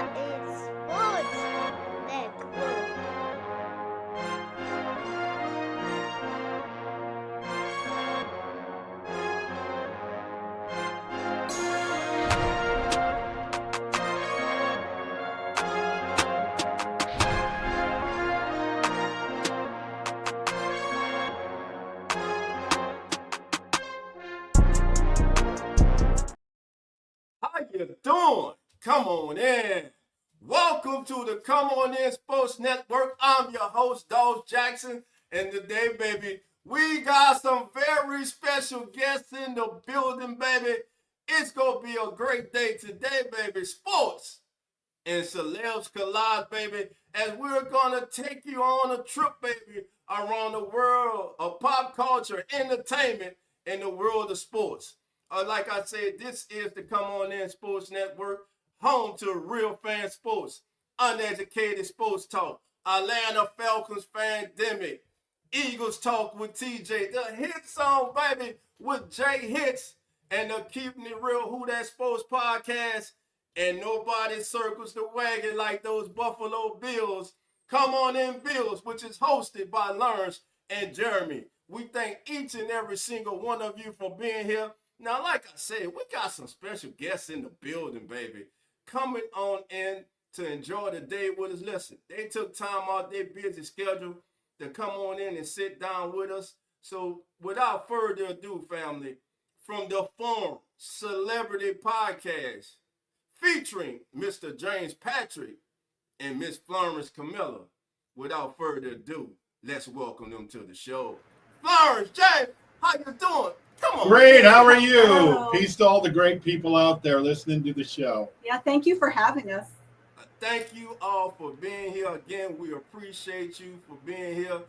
is Sports Network. How you doing? Come on in. Welcome to the Come On In Sports Network. I'm your host, Dawes Jackson, and today, baby, we got some very special guests in the building, baby. It's gonna be a great day today, baby. Sports and celebs collide, baby, as we're gonna take you on a trip, baby, around the world of pop culture, entertainment, and the world of sports. Like I said, this is the Come On In Sports Network, home to real fan sports, uneducated sports talk, Atlanta Falcons fandemic, Eagles talk with TJ, the hit song, baby, with Jay Hits, and the Keeping It Real Who That Sports podcast. And nobody circles the wagon like those Buffalo Bills. Come On In Bills, which is hosted by Lawrence and Jeremy. We thank each and every single one of you for being here. Now, like I said, we got some special guests in the building, baby, coming on in to enjoy the day with us. Listen, they took time out their busy schedule to come on in and sit down with us. So without further ado, family, from the Forum Celebrity Podcast, featuring Mr. James Patrick and Miss Florence Camilla. Without further ado, let's welcome them to the show. Florence, James, how you doing? Come on. Great, how are you? Hello. Peace to all the great people out there listening to the show. Yeah, thank you for having us. Thank you all for being here again. We appreciate you for being here.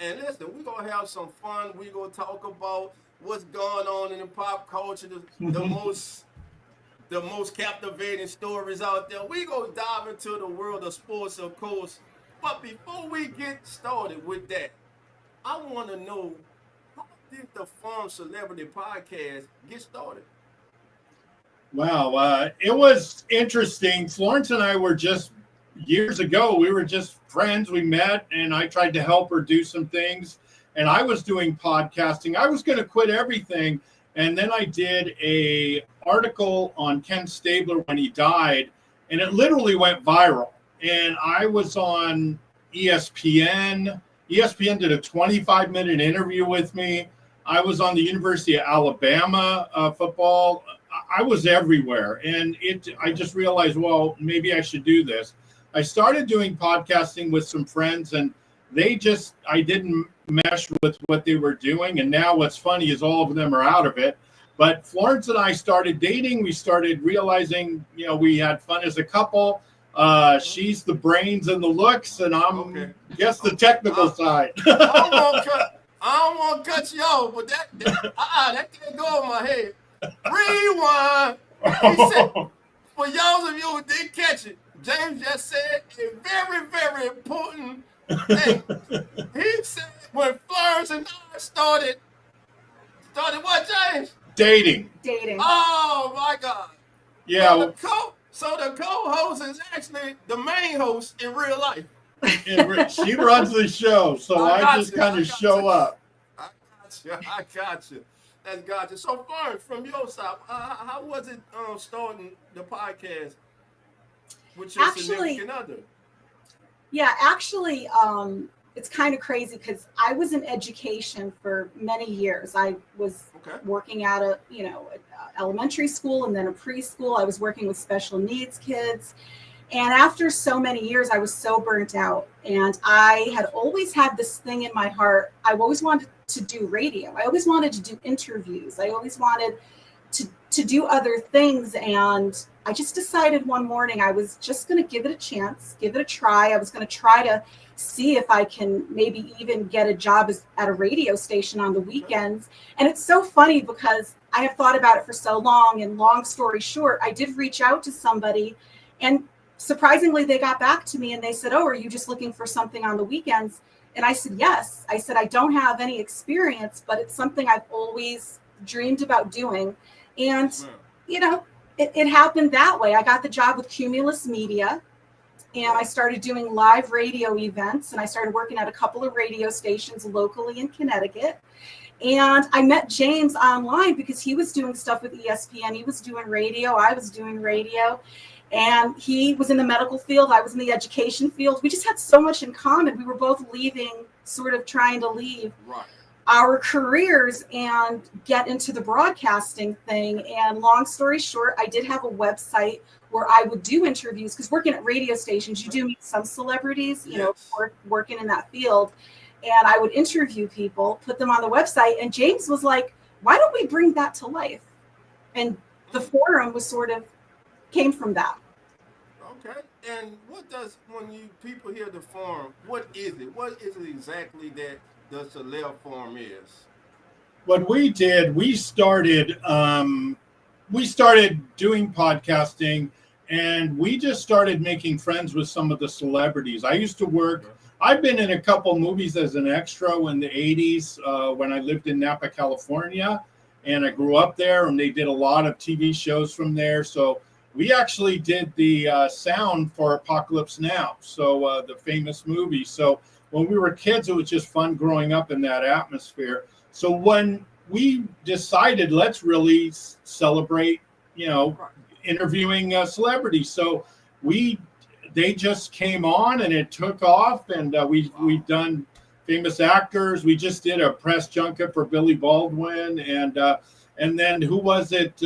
And listen, we're going to have some fun. We're going to talk about what's going on in the pop culture, the most captivating stories out there. We go dive into the world of sports, of course. But before we get started with that, I want to know, how did the Forum Celebrity Podcast get started? Wow, it was interesting. Florence and I were just years ago, we were just friends. We met and I tried to help her do some things. And I was doing podcasting. I was going to quit everything. And then I did a article on Ken Stabler when he died, and it literally went viral. And I was on ESPN. ESPN did a 25-minute interview with me. I was on the University of Alabama I was everywhere. And I just realized, well, maybe I should do this. I started doing podcasting with some friends, and I didn't mesh with what they were doing. And now what's funny is all of them are out of it. But Florence and I started dating. We started realizing, we had fun as a couple. She's the brains and the looks, and I'm the technical side. I don't want to cut you off, but that can't go over my head. Rewind. He said, for y'all of you who didn't catch it, James just said a very, very important thing. He said when Florence and I started what, James? Dating. Oh my God. Yeah. So the co-host is actually the main host in real life. She runs the show, so I just kind of show up. I got you. That's got you. So Florence, from your side, how was it starting the podcast with your significant other? Yeah, actually, it's kind of crazy because I was in education for many years. I was working at a elementary school and then a preschool. I was working with special needs kids. And after so many years, I was so burnt out. And I had always had this thing in my heart. I always wanted to do radio. I always wanted to do interviews. I always wanted to do other things. And I just decided one morning I was just going to give it a chance, give it a try. I was going to try to see if I can maybe even get a job at a radio station on the weekends. And it's so funny because I have thought about it for so long, and long story short, I did reach out to somebody, and surprisingly, they got back to me and they said, "Oh, are you just looking for something on the weekends?" And I said, "Yes." I said, "I don't have any experience, but it's something I've always dreamed about doing." And, it happened that way. I got the job with Cumulus Media, and I started doing live radio events, and I started working at a couple of radio stations locally in Connecticut. And I met James online because he was doing stuff with ESPN. He was doing radio. I was doing radio. And he was in the medical field. I was in the education field. We just had so much in common. We were both leaving, sort of trying to leave our careers and get into the broadcasting thing. And long story short, I did have a website where I would do interviews, because working at radio stations, you do meet some celebrities, you know, working in that field. And I would interview people, put them on the website. And James was like, why don't we bring that to life? And the forum was sort of came from that. Okay. And what does, when you people hear the forum, what is it? What is it exactly that the Celeb Forum is? What we did, we started doing podcasting, and we just started making friends with some of the celebrities. I used to work. I've been in a couple movies as an extra in the 80s when I lived in Napa, California, and I grew up there, and they did a lot of TV shows from there. So we actually did the sound for Apocalypse Now, so the famous movie. So when we were kids, it was just fun growing up in that atmosphere. So when we decided, let's really celebrate, you know, interviewing celebrities. So they just came on, and it took off, and we've done famous actors. We just did a press junket for Billy Baldwin, and then who was it?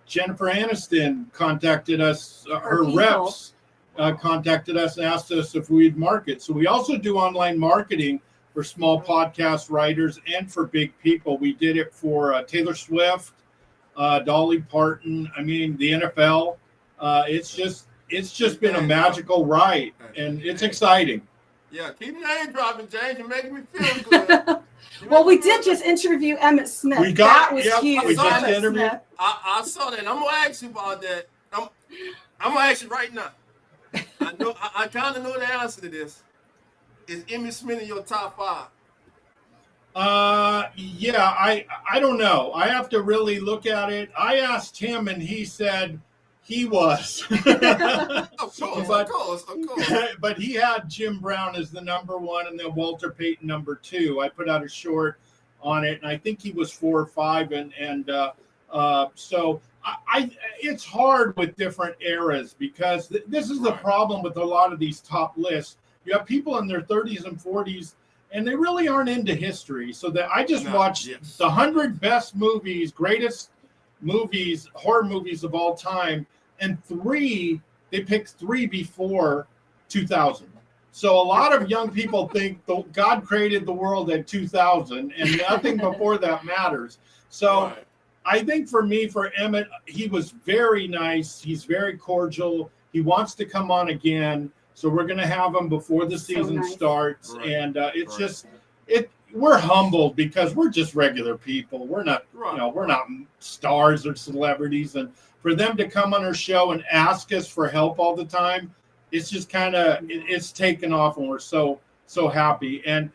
Jennifer Aniston contacted us. Her reps contacted us and asked us if we'd market. So we also do online marketing for small podcast writers and for big people. We did it for Taylor Swift, Dolly Parton. I mean, the NFL. It's just been a magical ride, and it's exciting. Yeah, keep name dropping, James. You're making me feel good. Well, we did just interview Emmett Smith. That was huge. We just interviewed. I saw that. I'm gonna ask you about that. I'm gonna ask you right now. I know. I kind of know the answer to this. Is Emmitt Smith in your top 5? Yeah, I don't know. I have to really look at it. I asked him, and he said he was. Of course. But he had Jim Brown as the number 1, and then Walter Payton number 2. I put out a short on it, and I think he was 4 or 5, so it's hard with different eras, because this is the problem with a lot of these top lists. You have people in their 30s and 40s, and they really aren't into history. So that I just watched the 100 best movies, greatest movies, horror movies of all time, and they picked 3 before 2000. So a lot of young people think God created the world at 2000, and nothing before that matters. So I think for Emmett, he was very nice. He's very cordial. He wants to come on again. So we're going to have him before the season starts. And we're humbled because we're just regular people. We're not, we're not stars or celebrities. And for them to come on our show and ask us for help all the time, it's just kind of, it's taken off, and we're so happy. And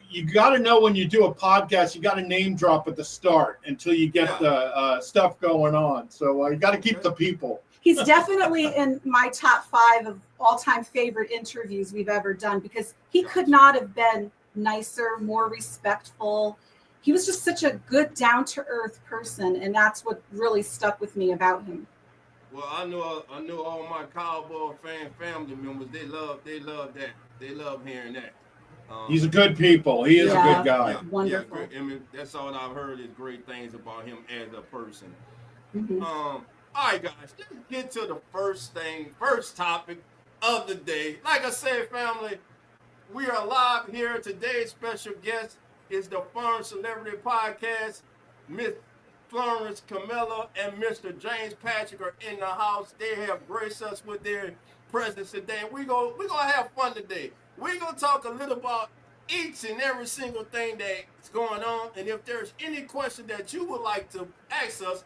you got to know, when you do a podcast, you got to name drop at the start until you get the stuff going on. So you got to keep the people. He's definitely in my top 5 of all-time favorite interviews we've ever done, because he could not have been nicer, more respectful. He was just such a good, down-to-earth person, and that's what really stuck with me about him. Well, I know all my Cowboy fan family members. They love that. They love hearing that. He's a good people. He is a good guy. Wonderful. I mean, that's all I've heard is great things about him as a person. Mm-hmm. All right, guys, let's get to the first topic of the day. Like I said, family, we are live here. Today's special guest is the Foreign Celebrity Podcast. Miss Florence Camilla and Mr. James Patrick are in the house. They have graced us with their presence today. We're gonna have fun today. We're gonna talk a little about each and every single thing that's going on. And if there's any question that you would like to ask us,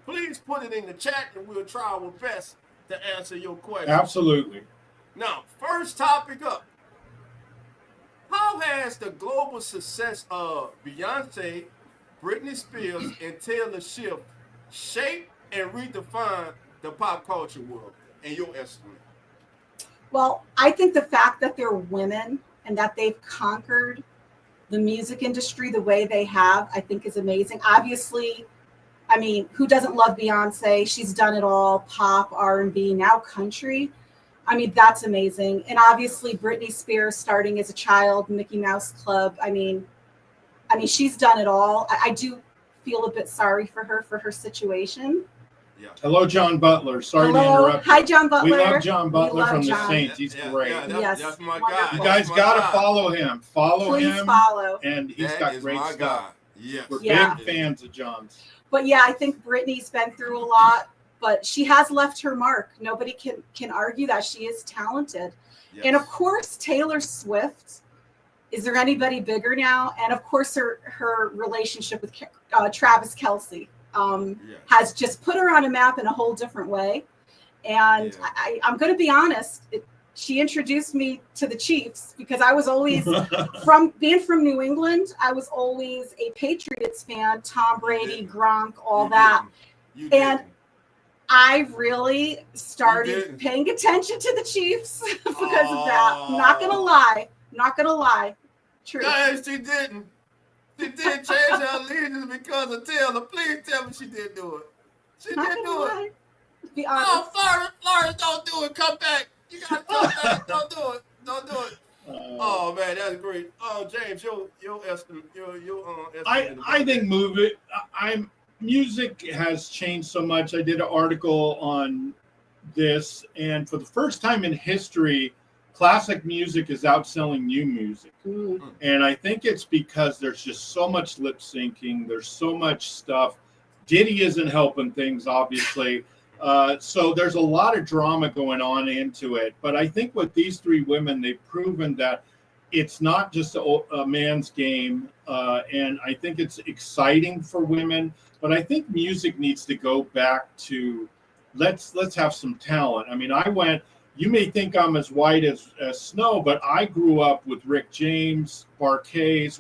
please put it in the chat, and we'll try our best to answer your question. Absolutely. Now, first topic up. How has the global success of Beyonce, Britney Spears, and Taylor Swift shaped and redefine the pop culture world in your estimate? Well, I think the fact that they're women and that they've conquered the music industry the way they have, I think is amazing. Obviously, I mean, who doesn't love Beyonce? She's done it all, pop, R&B, now country. I mean, that's amazing. And obviously Britney Spears starting as a child, Mickey Mouse Club. I mean, she's done it all. I do feel a bit sorry for her situation. Yeah. Hello, John Butler. Sorry to Hello. interrupt. Hi, John Butler. We love John Butler love from John. the Saints. He's great. Yeah, that's my guy. Wonderful. You guys got to follow him. Please him. follow. And he's That got is great my stuff. guy. Yes. We're Yeah. big fans of John's. But yeah, I think Britney's been through a lot, but she has left her mark. Nobody can argue that. She is talented. Yes. And of course, Taylor Swift. Is there anybody bigger now? And of course, her relationship with Travis Kelce has just put her on a map in a whole different way. And I'm going to be honest. She introduced me to the Chiefs because I was always from New England. I was always a Patriots fan, Tom Brady, Gronk, all that. And I really started paying attention to the Chiefs because of that. Not gonna lie. True. No, she didn't. She didn't change her allegiance because of Taylor. Please tell me she didn't do it. She didn't do it. Be honest. Oh, Florida, don't do it. Come back. You gotta come back. Don't do it. Don't do it. Oh man, that's great. Oh, James, your estimate. I think music has changed so much. I did an article on this, and for the first time in history, classic music is outselling new music. And I think it's because there's just so much lip syncing. There's so much stuff. Diddy isn't helping things, obviously. So there's a lot of drama going on into it. But I think with these three women, they've proven that it's not just a man's game. And I think it's exciting for women. But I think music needs to go back to let's have some talent. I mean, you may think I'm as white as snow, but I grew up with Rick James, Barkays.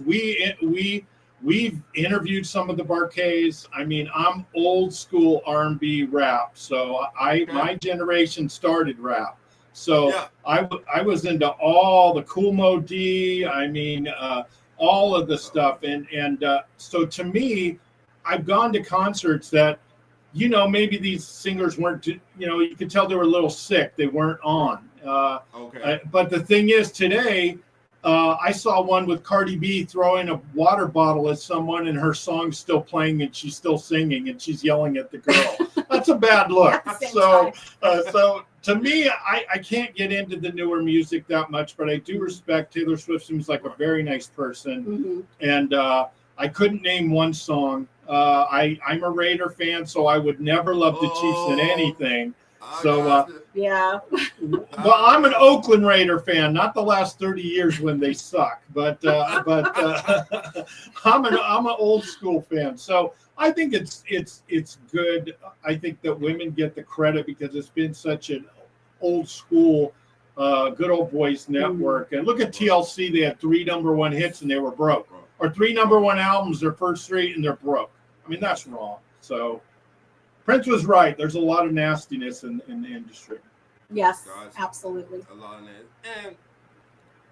We've interviewed some of the Barkays. I mean, I'm old school R&B rap. So my generation started rap. So I was into all the Cool Mo D. I mean, all of the stuff. And so to me, I've gone to concerts that, maybe these singers weren't, you could tell they were a little sick. They weren't on. But the thing is today, I saw one with Cardi B throwing a water bottle at someone and her song's still playing and she's still singing and she's yelling at the girl. That's a bad look. So to me, I can't get into the newer music that much, but I do respect Taylor Swift. Seems like a very nice person. And I couldn't name one song. I'm a Raider fan, so I would never love the Chiefs in anything. Well, I'm an Oakland Raider fan, not the last 30 years when they suck, but I'm an old school fan. So I think it's good. I think that women get the credit because it's been such an old school, good old boys network. And look at TLC; they had 3 #1 hits and they were broke, or 3 #1 albums, their first 3 and they're broke. I mean, that's wrong. So Prince was right. There's a lot of nastiness in the industry. Yes, absolutely. A lot of that. And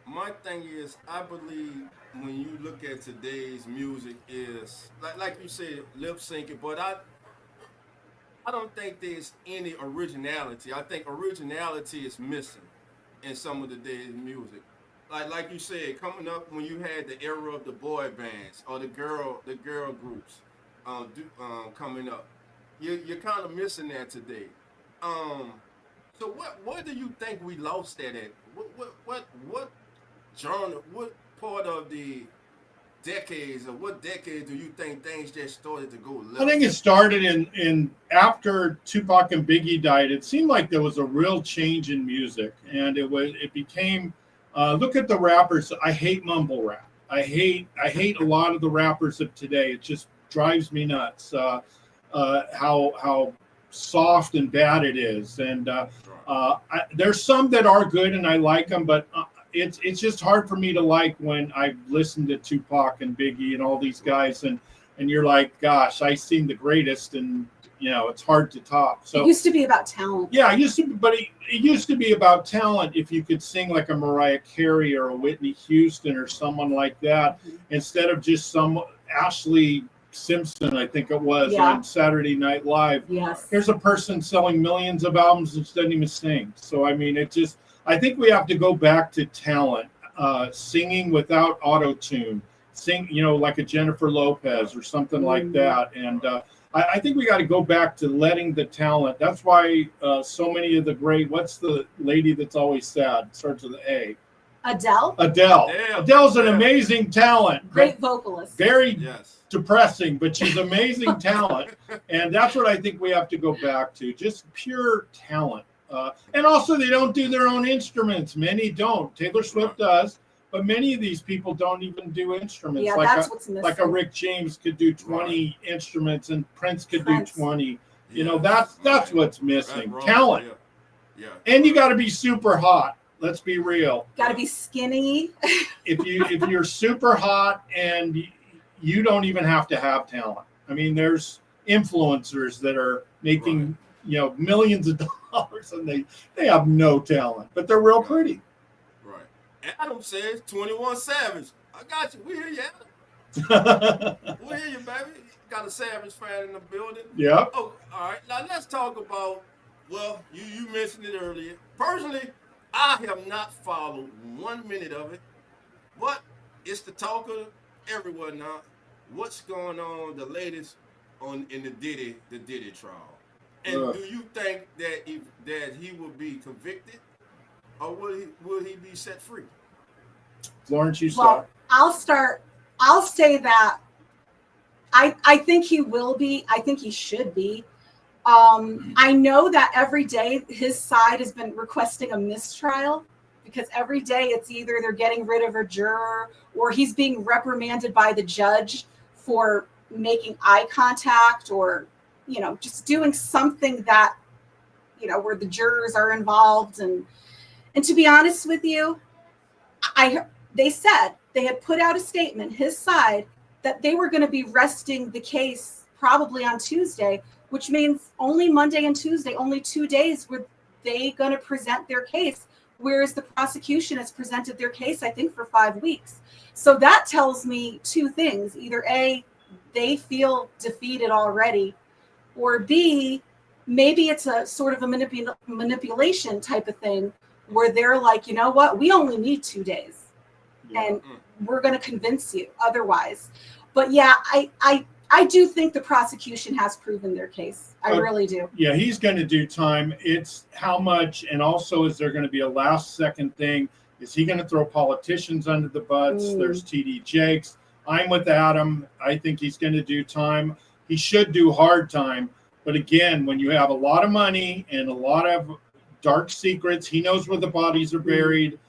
my thing is, I believe when you look at today's music is, like you said, lip syncing, but I don't think there's any originality. I think originality is missing in some of today's music. Like you said, coming up when you had the era of the boy bands or the girl groups coming up. You're kind of missing that today. So what do you think we lost that at? What genre? What part of the decades, or what decade do you think things just started to go left? I think it started in after Tupac and Biggie died. It seemed like there was a real change in music, and it became. Look at the rappers. I hate mumble rap. I hate a lot of the rappers of today. It just drives me nuts. How soft and bad it is, and there's some that are good and I like them, but it's just hard for me to like when I listen to Tupac and Biggie and all these guys, and you're like, gosh, I seen the greatest, and it's hard to top. So it used to be about talent. yeah, it used to be about talent. If you could sing like a Mariah Carey or a Whitney Houston or someone like that, instead of just some Ashley Simpson, I think it was, on Saturday Night Live. Yes. Here's a person selling millions of albums and doesn't even sing. So I mean, I think we have to go back to talent, singing without auto-tune, like a Jennifer Lopez or something like that. And I think we got to go back to letting the talent. That's why so many of the great, what's the lady that's always sad? Starts with an A. Adele. Adele's an amazing talent. Great vocalist. Very depressing, but she's amazing talent. And that's what I think we have to go back to. Just pure talent. And also they don't do their own instruments. Many don't. Taylor Swift does. But many of these people don't even do instruments. Yeah, that's what's missing. Like a Rick James could do 20 instruments, and Prince could do 20. That's what's missing. Talent. Yeah. And you got to be super hot. Let's be real. Got to be skinny. if you're super hot and you don't even have to have talent. I mean, there's influencers that are making millions of dollars, and they have no talent, but they're real pretty. Adam says 21 Savage. I got you. We hear you, Adam. We hear you, baby. Got a Savage fan in the building. Yeah. Oh, all right. Now let's talk about, you mentioned it earlier. Personally, I have not followed 1 minute of it, but it's the talk of everyone now. What's going on, the latest in the Diddy trial? And do you think that he will be convicted? Or will he be set free? Florence, you start. Well, I'll say that I think he will be. I think he should be. I know that every day his side has been requesting a mistrial, because every day it's either they're getting rid of a juror or he's being reprimanded by the judge for making eye contact or, just doing something that, where the jurors are involved. And to be honest with you, they said they had put out a statement, his side, that they were going to be resting the case probably on Tuesday, which means only Monday and Tuesday, only 2 days were they going to present their case, whereas the prosecution has presented their case, I think, for 5 weeks. So that tells me two things. Either A, they feel defeated already, or B, maybe it's a sort of a manipulation type of thing, where they're like, you know what, we only need 2 days and we're going to convince you otherwise. But yeah, I do think the prosecution has proven their case. I really do. Yeah, he's going to do time. It's how much, and also is there going to be a last second thing? Is he going to throw politicians under the bus? There's TD Jakes. I'm with Adam. I think he's going to do time. He should do hard time. But again, when you have a lot of money and a lot of dark secrets, he knows where the bodies are buried.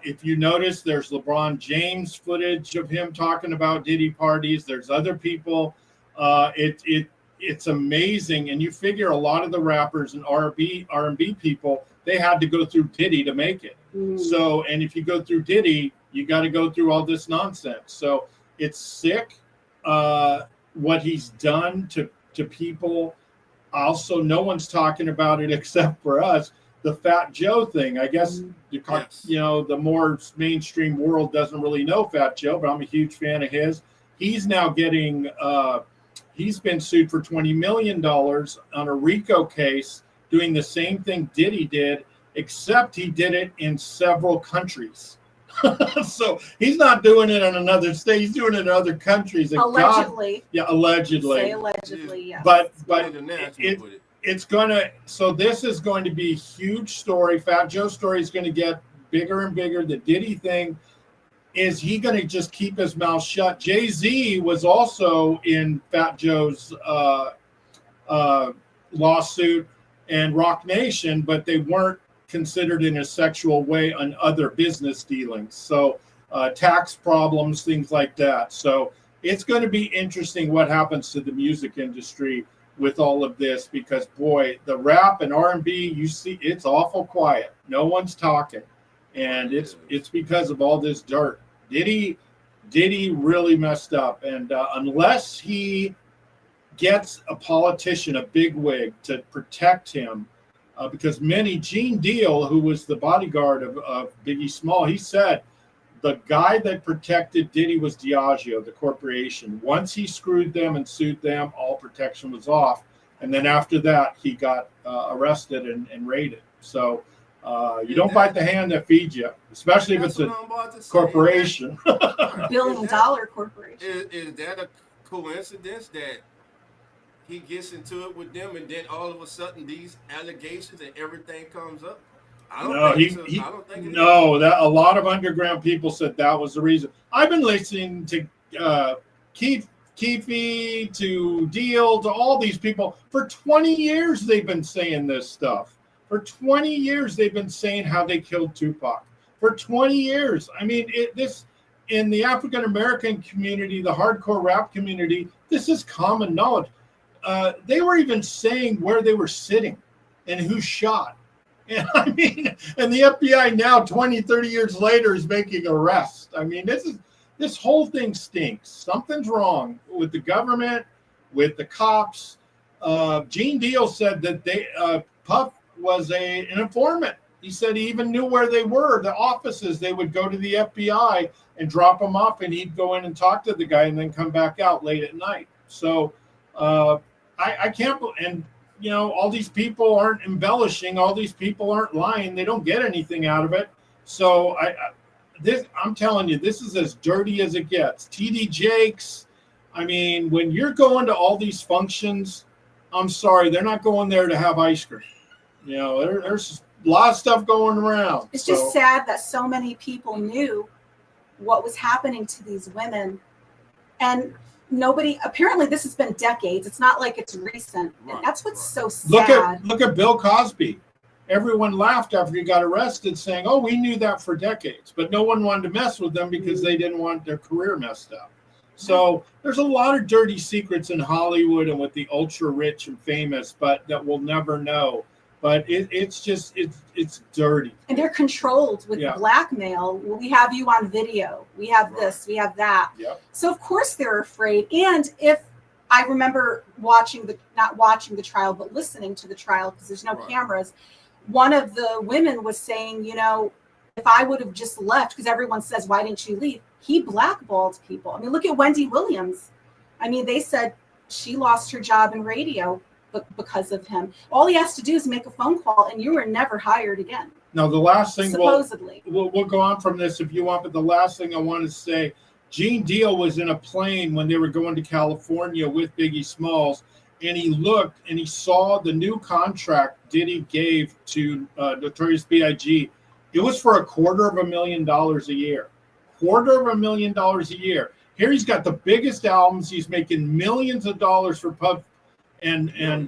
If you notice, there's LeBron James footage of him talking about Diddy parties. There's other people. It's amazing. And you figure a lot of the rappers and R&B people, they had to go through Diddy to make it. So, and if you go through Diddy, you got to go through all this nonsense. So it's sick what he's done to people. Also, no one's talking about it except for us. The Fat Joe thing, I guess, the more mainstream world doesn't really know Fat Joe, but I'm a huge fan of his. He's now getting, he's been sued for $20 million on a RICO case, doing the same thing Diddy did, except he did it in several countries. So he's not doing it in another state; he's doing it in other countries. And allegedly. Allegedly. Say allegedly, yeah. But it's gonna. So this is going to be a huge story. Fat Joe's story is going to get bigger and bigger. The Diddy thing, is he going to just keep his mouth shut? Jay-Z was also in Fat Joe's lawsuit and Rock Nation, but they weren't considered in a sexual way on other business dealings. So tax problems, things like that. So it's going to be interesting what happens to the music industry with all of this, because boy, the rap and R&B, you see, it's awful quiet. No one's talking. And it's because of all this dirt. Diddy really messed up. And unless he gets a politician, a bigwig, to protect him, because Gene Deal, who was the bodyguard of Biggie Small, he said the guy that protected Diddy was Diageo, the corporation. Once he screwed them and sued them, all protection was off. And then after that, he got arrested and raided. So you don't bite the hand that feeds you, especially if it's a corporation. Billion-dollar corporation. Is that a coincidence that he gets into it with them and then all of a sudden these allegations and everything comes up? I don't think that a lot of underground people said that was the reason. I've been listening to Keefe, to Deal, to all these people for 20 years. They've been saying this stuff. For 20 years, they've been saying how they killed Tupac. For 20 years. I mean, this in the African American community, the hardcore rap community, this is common knowledge. They were even saying where they were sitting and who shot. And I mean, and the FBI now, 20, 30 years later, is making arrests. I mean, this whole thing stinks. Something's wrong with the government, with the cops. Gene Deal said that Puff was an informant. He said he even knew where they were, the offices. They would go to the FBI and drop them off, and he'd go in and talk to the guy and then come back out late at night. So I can't, and you know, all these people aren't embellishing. All these people aren't lying. They don't get anything out of it. So I'm telling you, this is as dirty as it gets. TD Jakes. I mean, when you're going to all these functions, I'm sorry, they're not going there to have ice cream. You know, there's a lot of stuff going around. It's just sad that so many people knew what was happening to these women, and nobody, apparently this has been decades. It's not like it's recent. Right, and that's what's so sad. Look at Bill Cosby. Everyone laughed after he got arrested saying, oh, we knew that for decades, but no one wanted to mess with them because they didn't want their career messed up. So there's a lot of dirty secrets in Hollywood and with the ultra rich and famous, but that we'll never know. But it's dirty. And they're controlled with blackmail. We have you on video. We have this, we have that. Yep. So of course they're afraid. And if I remember not watching the trial, but listening to the trial, because there's no cameras, one of the women was saying, you know, if I would have just left, because everyone says, why didn't you leave? He blackballed people. I mean, look at Wendy Williams. I mean, they said she lost her job in radio because of him. All he has to do is make a phone call and you were never hired again. Now, the last thing, supposedly. We'll go on from this if you want, but the last thing I want to say, Gene Deal was in a plane when they were going to California with Biggie Smalls, and he looked and he saw the new contract Diddy gave to Notorious B.I.G. It was for $250,000 a year. $250,000 a year. Here he's got the biggest albums. He's making millions of dollars for Puff and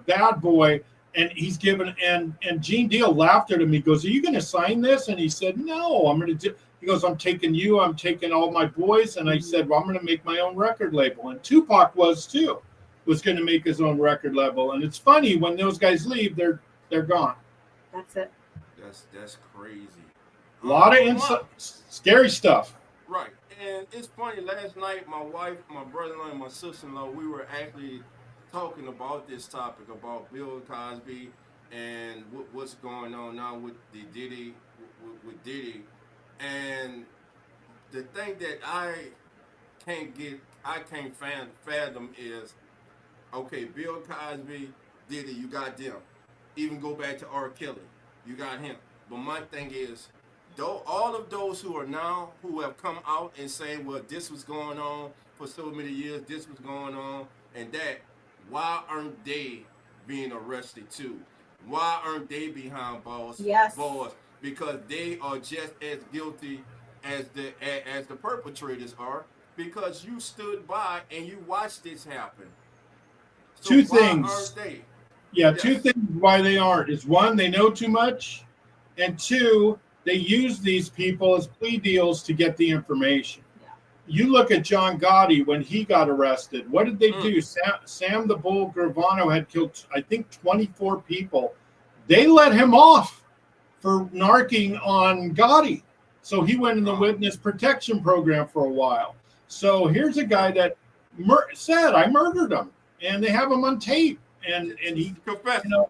Bad Boy, and he's given and Gene Deal laughed at him. He goes, "Are you going to sign this?" And he said, "No, I'm going to do." He goes, "I'm taking you. I'm taking all my boys." And I said, "Well, I'm going to make my own record label." And Tupac was going to make his own record label. And it's funny when those guys leave, they're gone. That's it. That's crazy. A lot of scary stuff. Right. And it's funny, last night my wife, my brother-in-law, and my sister-in-law, we were actually talking about this topic, about Bill Cosby and what's going on now with Diddy. And the thing that I can't fathom is, okay, Bill Cosby, Diddy, you got them. Even go back to R. Kelly, you got him. But my thing is, all of those who have come out and saying, well, this was going on for so many years, this was going on, and that, why aren't they being arrested too? Why aren't they behind bars? Yes. Because they are just as guilty as the perpetrators are, because you stood by and you watched this happen. So two things. Aren't they? Yeah, yes. Two things why they aren't is, one, they know too much, and two, they use these people as plea deals to get the information. Yeah. You look at John Gotti when he got arrested. What did they do? Sam the Bull Gravano had killed, I think, 24 people. They let him off for narking on Gotti. So he went in the witness protection program for a while. So here's a guy that said, I murdered him. and they have him on tape. And he, confessed. you know,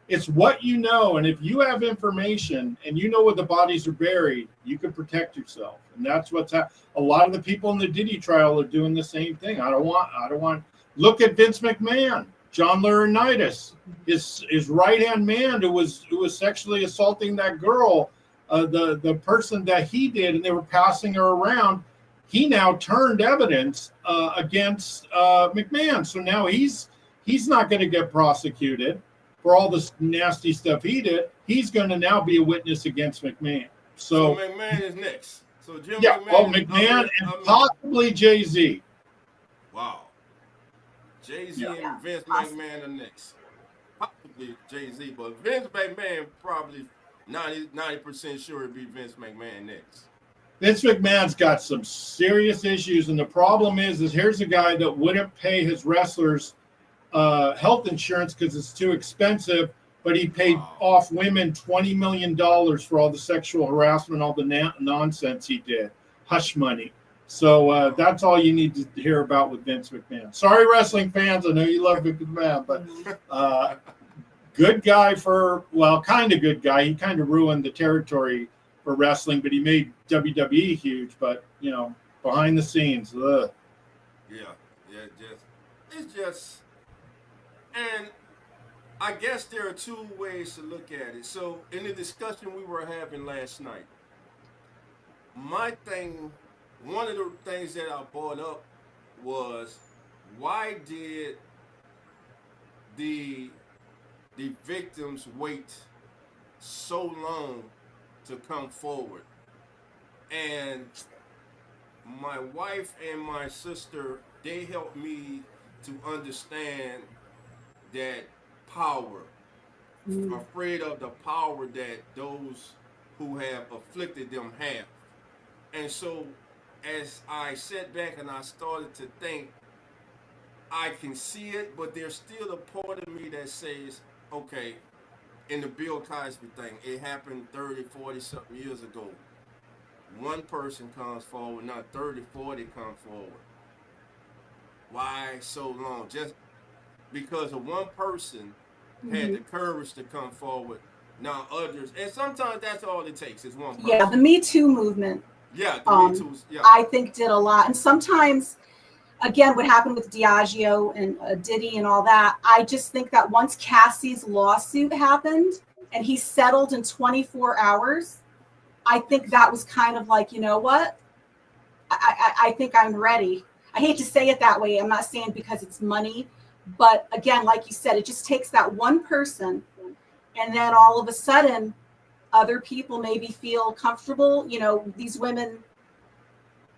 it's what you know. And if you have information and you know where the bodies are buried, you can protect yourself. And that's what's happening. A lot of the people in the Diddy trial are doing the same thing. I don't want. Look at Vince McMahon, John Laurinaitis, his right hand man who was sexually assaulting that girl, the person that he did, and they were passing her around. He now turned evidence against McMahon, so now he's not going to get prosecuted for all this nasty stuff he did. He's going to now be a witness against McMahon. So McMahon is next. So Jim yeah, McMahon. McMahon and possibly Jay-Z. Wow. Jay-Z Yeah. and Vince McMahon are next. Possibly Jay-Z, but Vince McMahon probably 90% sure it'd be Vince McMahon next. Vince McMahon's got some serious issues, and the problem is here's a guy that wouldn't pay his wrestlers health insurance because it's too expensive, but he paid off women $20 million for all the sexual harassment, all the nonsense he did, hush money. So that's all you need to hear about with Vince McMahon. Sorry, wrestling fans, I know you love Vince McMahon, but good guy kind of good guy. He kind of ruined the territory for wrestling, but he made WWE huge. But behind the scenes, ugh. It's just, and I guess there are two ways to look at it. So in the discussion we were having last night, one of the things that I brought up was, why did the victims wait so long to come forward? And my wife and my sister, they helped me to understand that power, afraid of the power that those who have afflicted them have. And so as I sat back and I started to think, I can see it, but there's still a part of me that says, okay, in the Bill Cosby thing, it happened 30, 40 something years ago. One person comes forward, now 30, 40 come forward. Why so long? Just because of one person had the courage to come forward, now others, and sometimes that's all it takes is one person. Yeah, the Me Too movement. Yeah, the Me Too. Yeah. I think did a lot. And sometimes, again, what happened with Diageo and Diddy and all that, I just think that once Cassie's lawsuit happened and he settled in 24 hours, I think that was kind of like, you know what? I think I'm ready. I hate to say it that way. I'm not saying because it's money. But again, like you said, it just takes that one person. And then all of a sudden, other people maybe feel comfortable. These women,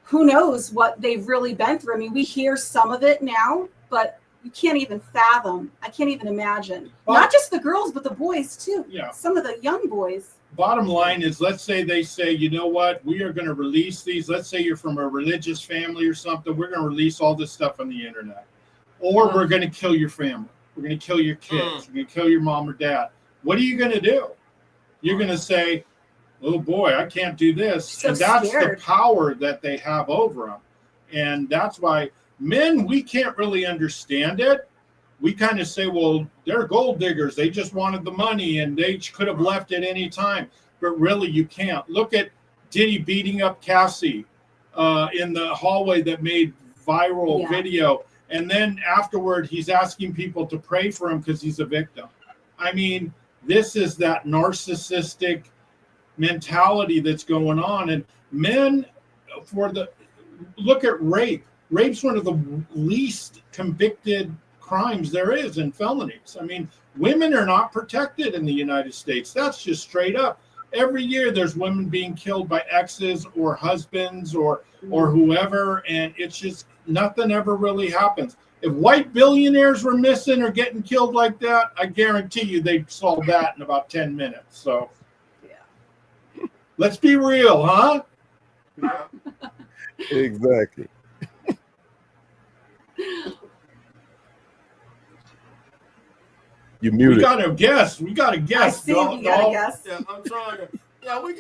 who knows what they've really been through. I mean, we hear some of it now, but you can't even fathom. I can't even imagine. Not just the girls, but the boys too. Yeah. Some of the young boys. Bottom line is, let's say they say, you know what, we are going to release these. Let's say you're from a religious family or something. We're going to release all this stuff on the internet. Or we're going to kill your family. We're going to kill your kids. We're going to kill your mom or dad. What are you going to do? You're going to say, oh boy, I can't do this. So and that's scared. the power that they have over them. And that's why men, we can't really understand it. We kind of say, well, they're gold diggers. They just wanted the money and they could have left at any time. But really, you can't. Look at Diddy beating up Cassie in the hallway that made viral video. And then afterward, he's asking people to pray for him because he's a victim. I mean, this is that narcissistic mentality that's going on. And men, look at rape. Rape's one of the least convicted crimes there is in felonies. I mean, women are not protected in the United States. That's just straight up. Every year there's women being killed by exes or husbands or whoever, and it's just nothing ever really happens. If white billionaires were missing or getting killed like that, I guarantee you they'd solve that in about 10 minutes. So let's be real, huh? Yeah. Exactly. You muted. We got to guess. I see you got to guess. Yeah, I'm trying to. Yeah, well,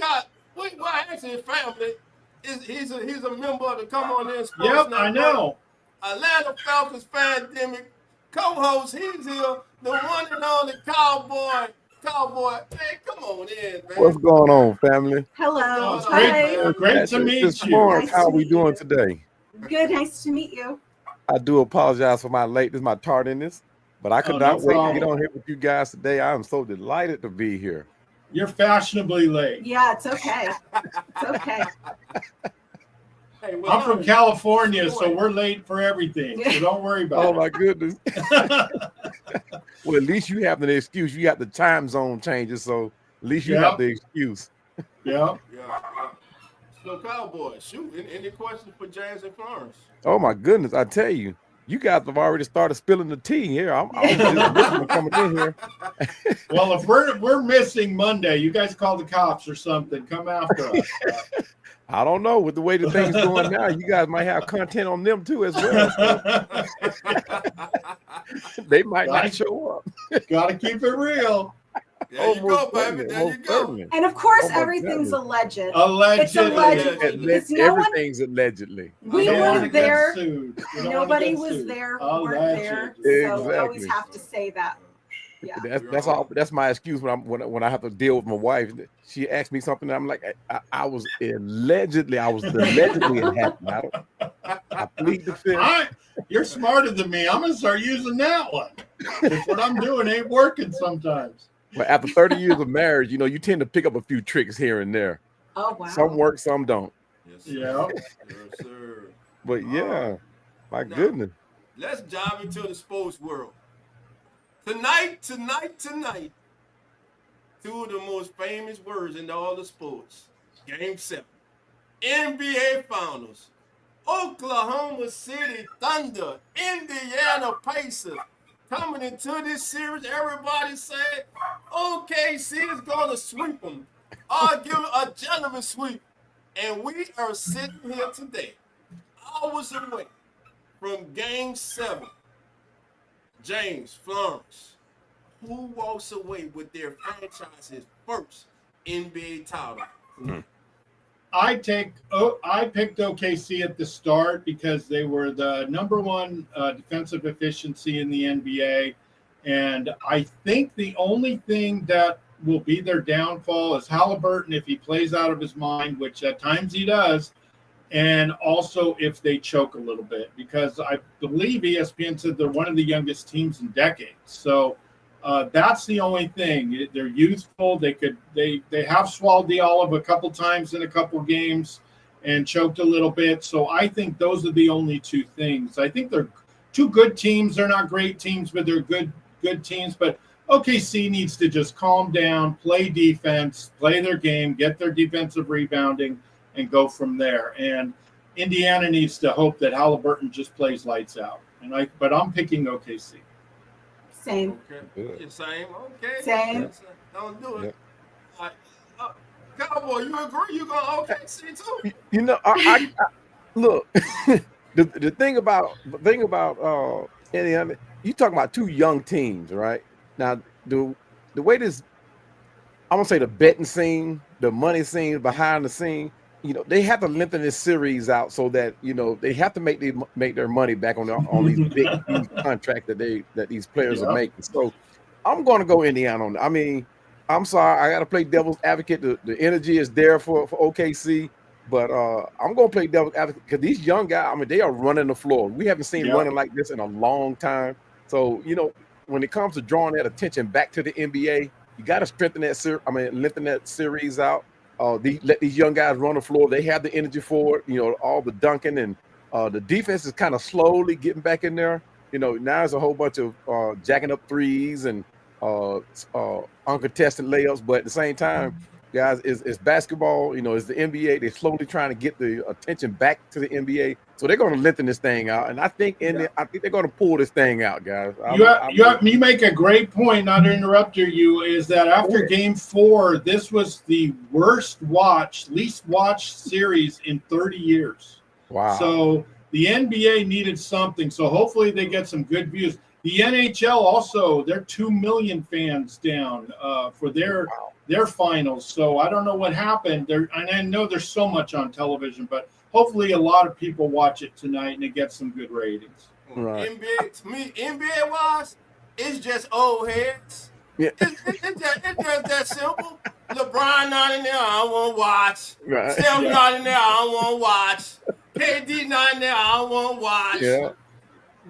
actually, his family, he's a member of the Come On In Sports Yep, Network. I know. Atlanta Falcons pandemic. co-host. He's here, the one and only Cowboy. Cowboy, hey, come on in, man. What's going on, family? Hello. Oh, it's Hi. great to meet Miss you. Florence, Nice how to we meet you. doing today? Good. Nice to meet you. I do apologize for my lateness, my tardiness, but I could Oh, no not wait to problem. get on here with you guys today. I am so delighted to be here. You're fashionably late. Yeah, it's okay. It's okay. Hey, well, I'm from California, so we're late for everything. So don't worry Oh about my goodness. Well, at least you have an excuse. You got the time zone changes, so at least you have the excuse. it. Yeah. Yeah. So, Cowboy, shoot. Any questions for James and Florence? Oh my goodness, I tell you, you guys have already started spilling the tea here. I was just listening coming in here. Well, if we're missing Monday, you guys call the cops or something. Come after us. I don't know. With the way the thing's going now, you guys might have content on them too as well. So they might not show up. Gotta keep it real. There you go, baby. There you go. And of course, Oh, my everything's alleged. Allegedly. It's allegedly. Because no one, Everything's allegedly. we don't wanna weren't get there. sued. We don't Nobody wanna get was sued. there. We weren't there. Allegedly. So we always Exactly. have to say that. Yeah. That's all. That's my excuse when I have to deal with my wife. She asked me something. I'm like, I was allegedly it happened. I plead the fifth. You're smarter than me. I'm gonna start using that one. Because what I'm doing ain't working sometimes. But after 30 years of marriage, you tend to pick up a few tricks here and there. Oh wow. Some work, some don't. Yes, Yeah. Yes, sir. But yeah, my Now, goodness. Let's dive into the sports world. Tonight, two of the most famous words in all the sports. Game 7. NBA Finals. Oklahoma City Thunder, Indiana Pacers. Coming into this series, everybody said OKC is going to sweep them. I'll give a gentleman sweep. And we are sitting here today, hours away from Game 7. James, Florence, who walks away with their franchise's first NBA title? I picked OKC at the start because they were the number one defensive efficiency in the NBA. And I think the only thing that will be their downfall is Halliburton if he plays out of his mind, which at times he does. And also if they choke a little bit, because I believe ESPN said they're one of the youngest teams in decades. So that's the only thing. They're youthful. They have swallowed the olive a couple times in a couple games and choked a little bit. So I think those are the only two things. I think they're two good teams. They're not great teams, but they're good teams. But OKC needs to just calm down, play defense, play their game, get their defensive rebounding, and go from there. And Indiana needs to hope that Halliburton just plays lights out. But I'm picking OKC. Same. Okay. Same. Okay. Same. Don't do it. Cowboy, you agree? You going OKC too? I look. the thing about Indiana, you talking about two young teams, right? Now the way this, I'm gonna say the betting scene, the money scene behind the scene. They have to lengthen this series out so that they have to make their money back on these big contracts that these players are making. So I'm going to go Indiana on that. I mean, I'm sorry, I got to play devil's advocate. The energy is there for OKC, but I'm going to play devil's advocate because these young guys, I mean, they are running the floor. We haven't seen running like this in a long time. So when it comes to drawing that attention back to the NBA, you got to strengthen lengthen that series out. Let these young guys run the floor. They have the energy for it. All the dunking and the defense is kind of slowly getting back in there. Now there's a whole bunch of jacking up threes and uncontested layups. But at the same time, guys, it's basketball. It's the NBA. They're slowly trying to get the attention back to the NBA. So they're going to lengthen this thing out, and I think they're going to pull this thing out, guys. You make a great point. Not to interrupt you, is that after Game 4, this was the least watched series in 30 years. Wow! So the NBA needed something. So hopefully they get some good views. The NHL also, they're 2 million fans down for their finals. So I don't know what happened. And I know there's so much on television, but hopefully a lot of people watch it tonight and it gets some good ratings. Right. NBA, to me, NBA wise, it's just old heads. Yeah. It's just that simple. LeBron not in there, I don't want to watch. Right. Steph Yeah. not in there, I don't want to watch. KD not in there, I don't want to watch. Yeah.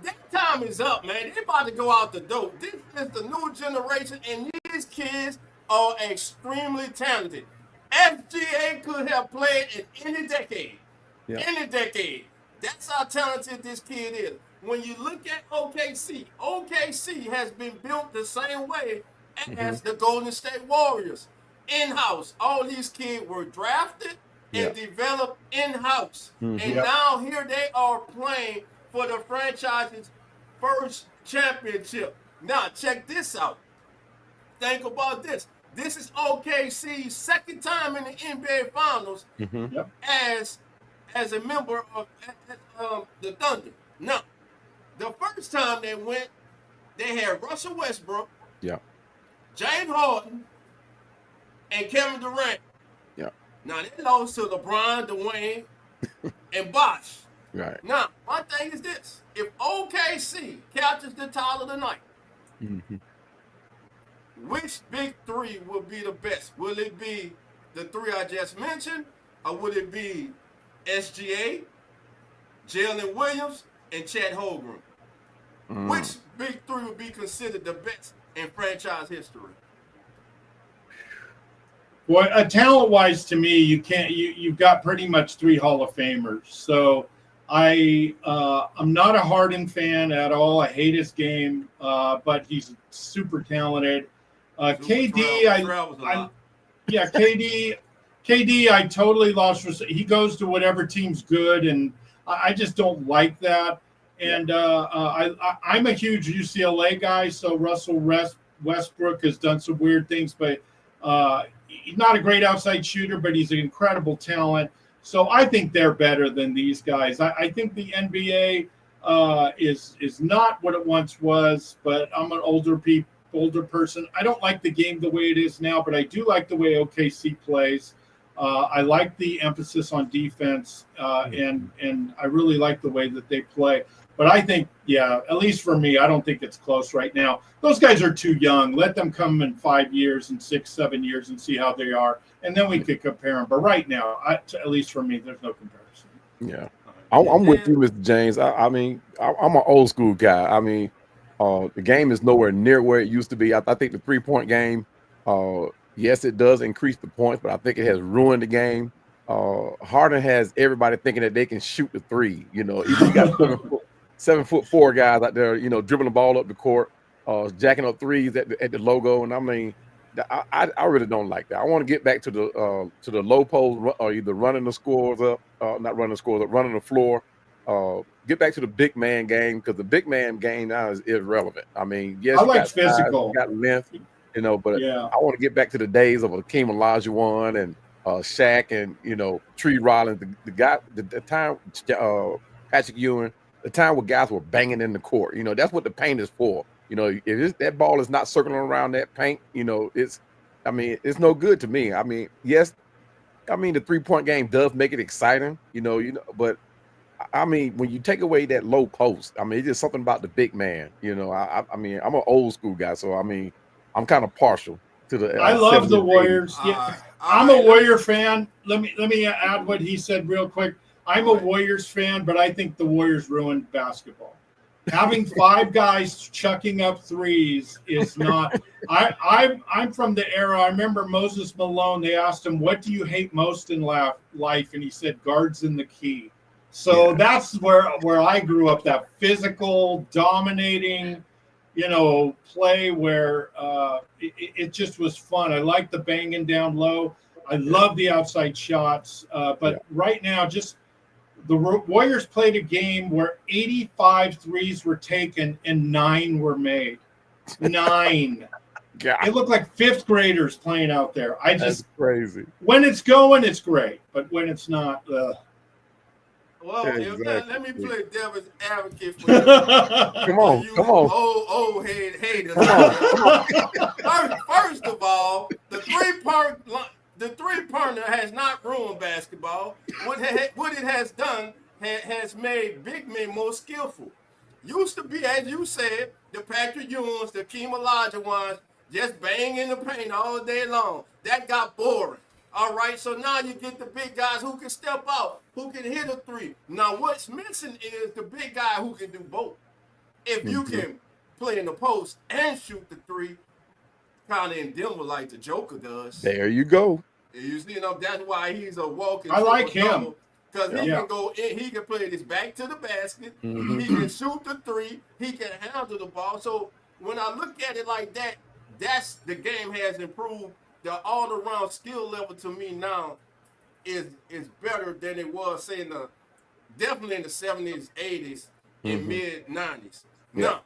That time is up, man. They about to go out the door. This is the new generation, and these kids are extremely talented. FGA could have played in any decade. Yeah. Any decade. That's how talented this kid is. When you look at OKC has been built the same way as the Golden State Warriors. In-house. All these kids were drafted and developed in-house. And now here they are playing for the franchise's first championship. Now, check this out. Think about this. This is OKC's second time in the NBA Finals as a member of the Thunder. Now, the first time they went, they had Russell Westbrook, James Harden, and Kevin Durant. Yeah. Now, they lost to LeBron, Dwayne, and Bosh. Right. Now, my thing is this. If OKC captures the title tonight, which big three will be the best? Will it be the three I just mentioned, or would it be SGA, Jalen Williams, and Chet Holmgren? Which big three would be considered the best in franchise history? Well, talent-wise, to me, you've got pretty much 3 Hall of Famers. So I'm not a Harden fan at all. I hate his game, but he's super talented. KD, KD, I totally lost respect. He goes to whatever team's good, and I just don't like that. And I'm a huge UCLA guy, so Russell Westbrook has done some weird things, but he's not a great outside shooter, but he's an incredible talent. So I think they're better than these guys. I think the NBA is not what it once was, but I'm an older person. I don't like the game the way it is now, but I do like the way OKC plays. I like the emphasis on defense, and I really like the way that they play. But I think, at least for me, I don't think it's close right now. Those guys are too young. Let them come in 5 years and 6, 7 years and see how they are, and then we could compare them. But right now, at least for me, there's no comparison. Yeah, I'm with you, Mr. James. I mean, I'm an old school guy. I mean, the game is nowhere near where it used to be. I think the 3-point game, yes, it does increase the points, but I think it has ruined the game. Harden has everybody thinking that they can shoot the three. You know, you got 7'4" guys out there, dribbling the ball up the court, jacking up threes at the logo. And I mean, I really don't like that. I want to get back to the low post, or either running the scores up, not running the scores up, running the floor. Get back to the big man game, because the big man game now is irrelevant. I mean, yes, I like physical, got length, but I want to get back to the days of Hakeem Olajuwon and Shaq and Tree Rollins, the time Patrick Ewing. The time where guys were banging in the court, that's what the paint is for. If that ball is not circling around that paint, it's no good to me. I mean, yes, the 3-point game does make it exciting, but I mean, when you take away that low post, it's just something about the big man. I mean, I'm an old school guy, so I'm kind of partial to the. I love the Warriors. Yeah, I'm a Warrior fan. Let me add what he said real quick. I'm a Warriors fan, but I think the Warriors ruined basketball. Having 5 guys chucking up threes is not. I'm from the era. I remember Moses Malone. They asked him, "What do you hate most in life?" And he said, "Guards in the key." So that's where I grew up. That physical, dominating, play where it just was fun. I like the banging down low. I love the outside shots. But right now, the Warriors played a game where 85 threes were taken and 9 were made. 9. God. It looked like 5th graders playing out there. That's crazy. When it's going, it's great. But when it's not, well, exactly. Let me play devil's advocate for you. Come on. Old head haters. First of all, the three-pointer has not ruined basketball. What it has done has made big men more skillful. used to be, as you said, the Patrick Ewings, the Keem Olajuwons, just banging the paint all day long. That got boring. All right, so now you get the big guys who can step out, who can hit a three. Now what's missing is the big guy who can do both. If you can play in the post and shoot the three, kind of in Denver like the Joker does. There you go. You see, that's why he's a walking. I like him because he can go in. He can play this back to the basket. He can shoot the three. He can handle the ball. So when I look at it like that, that's the game has improved. The all-around skill level to me now is better than it was, say, definitely in the 70s, 80s, and mid-90s. Yeah. Now,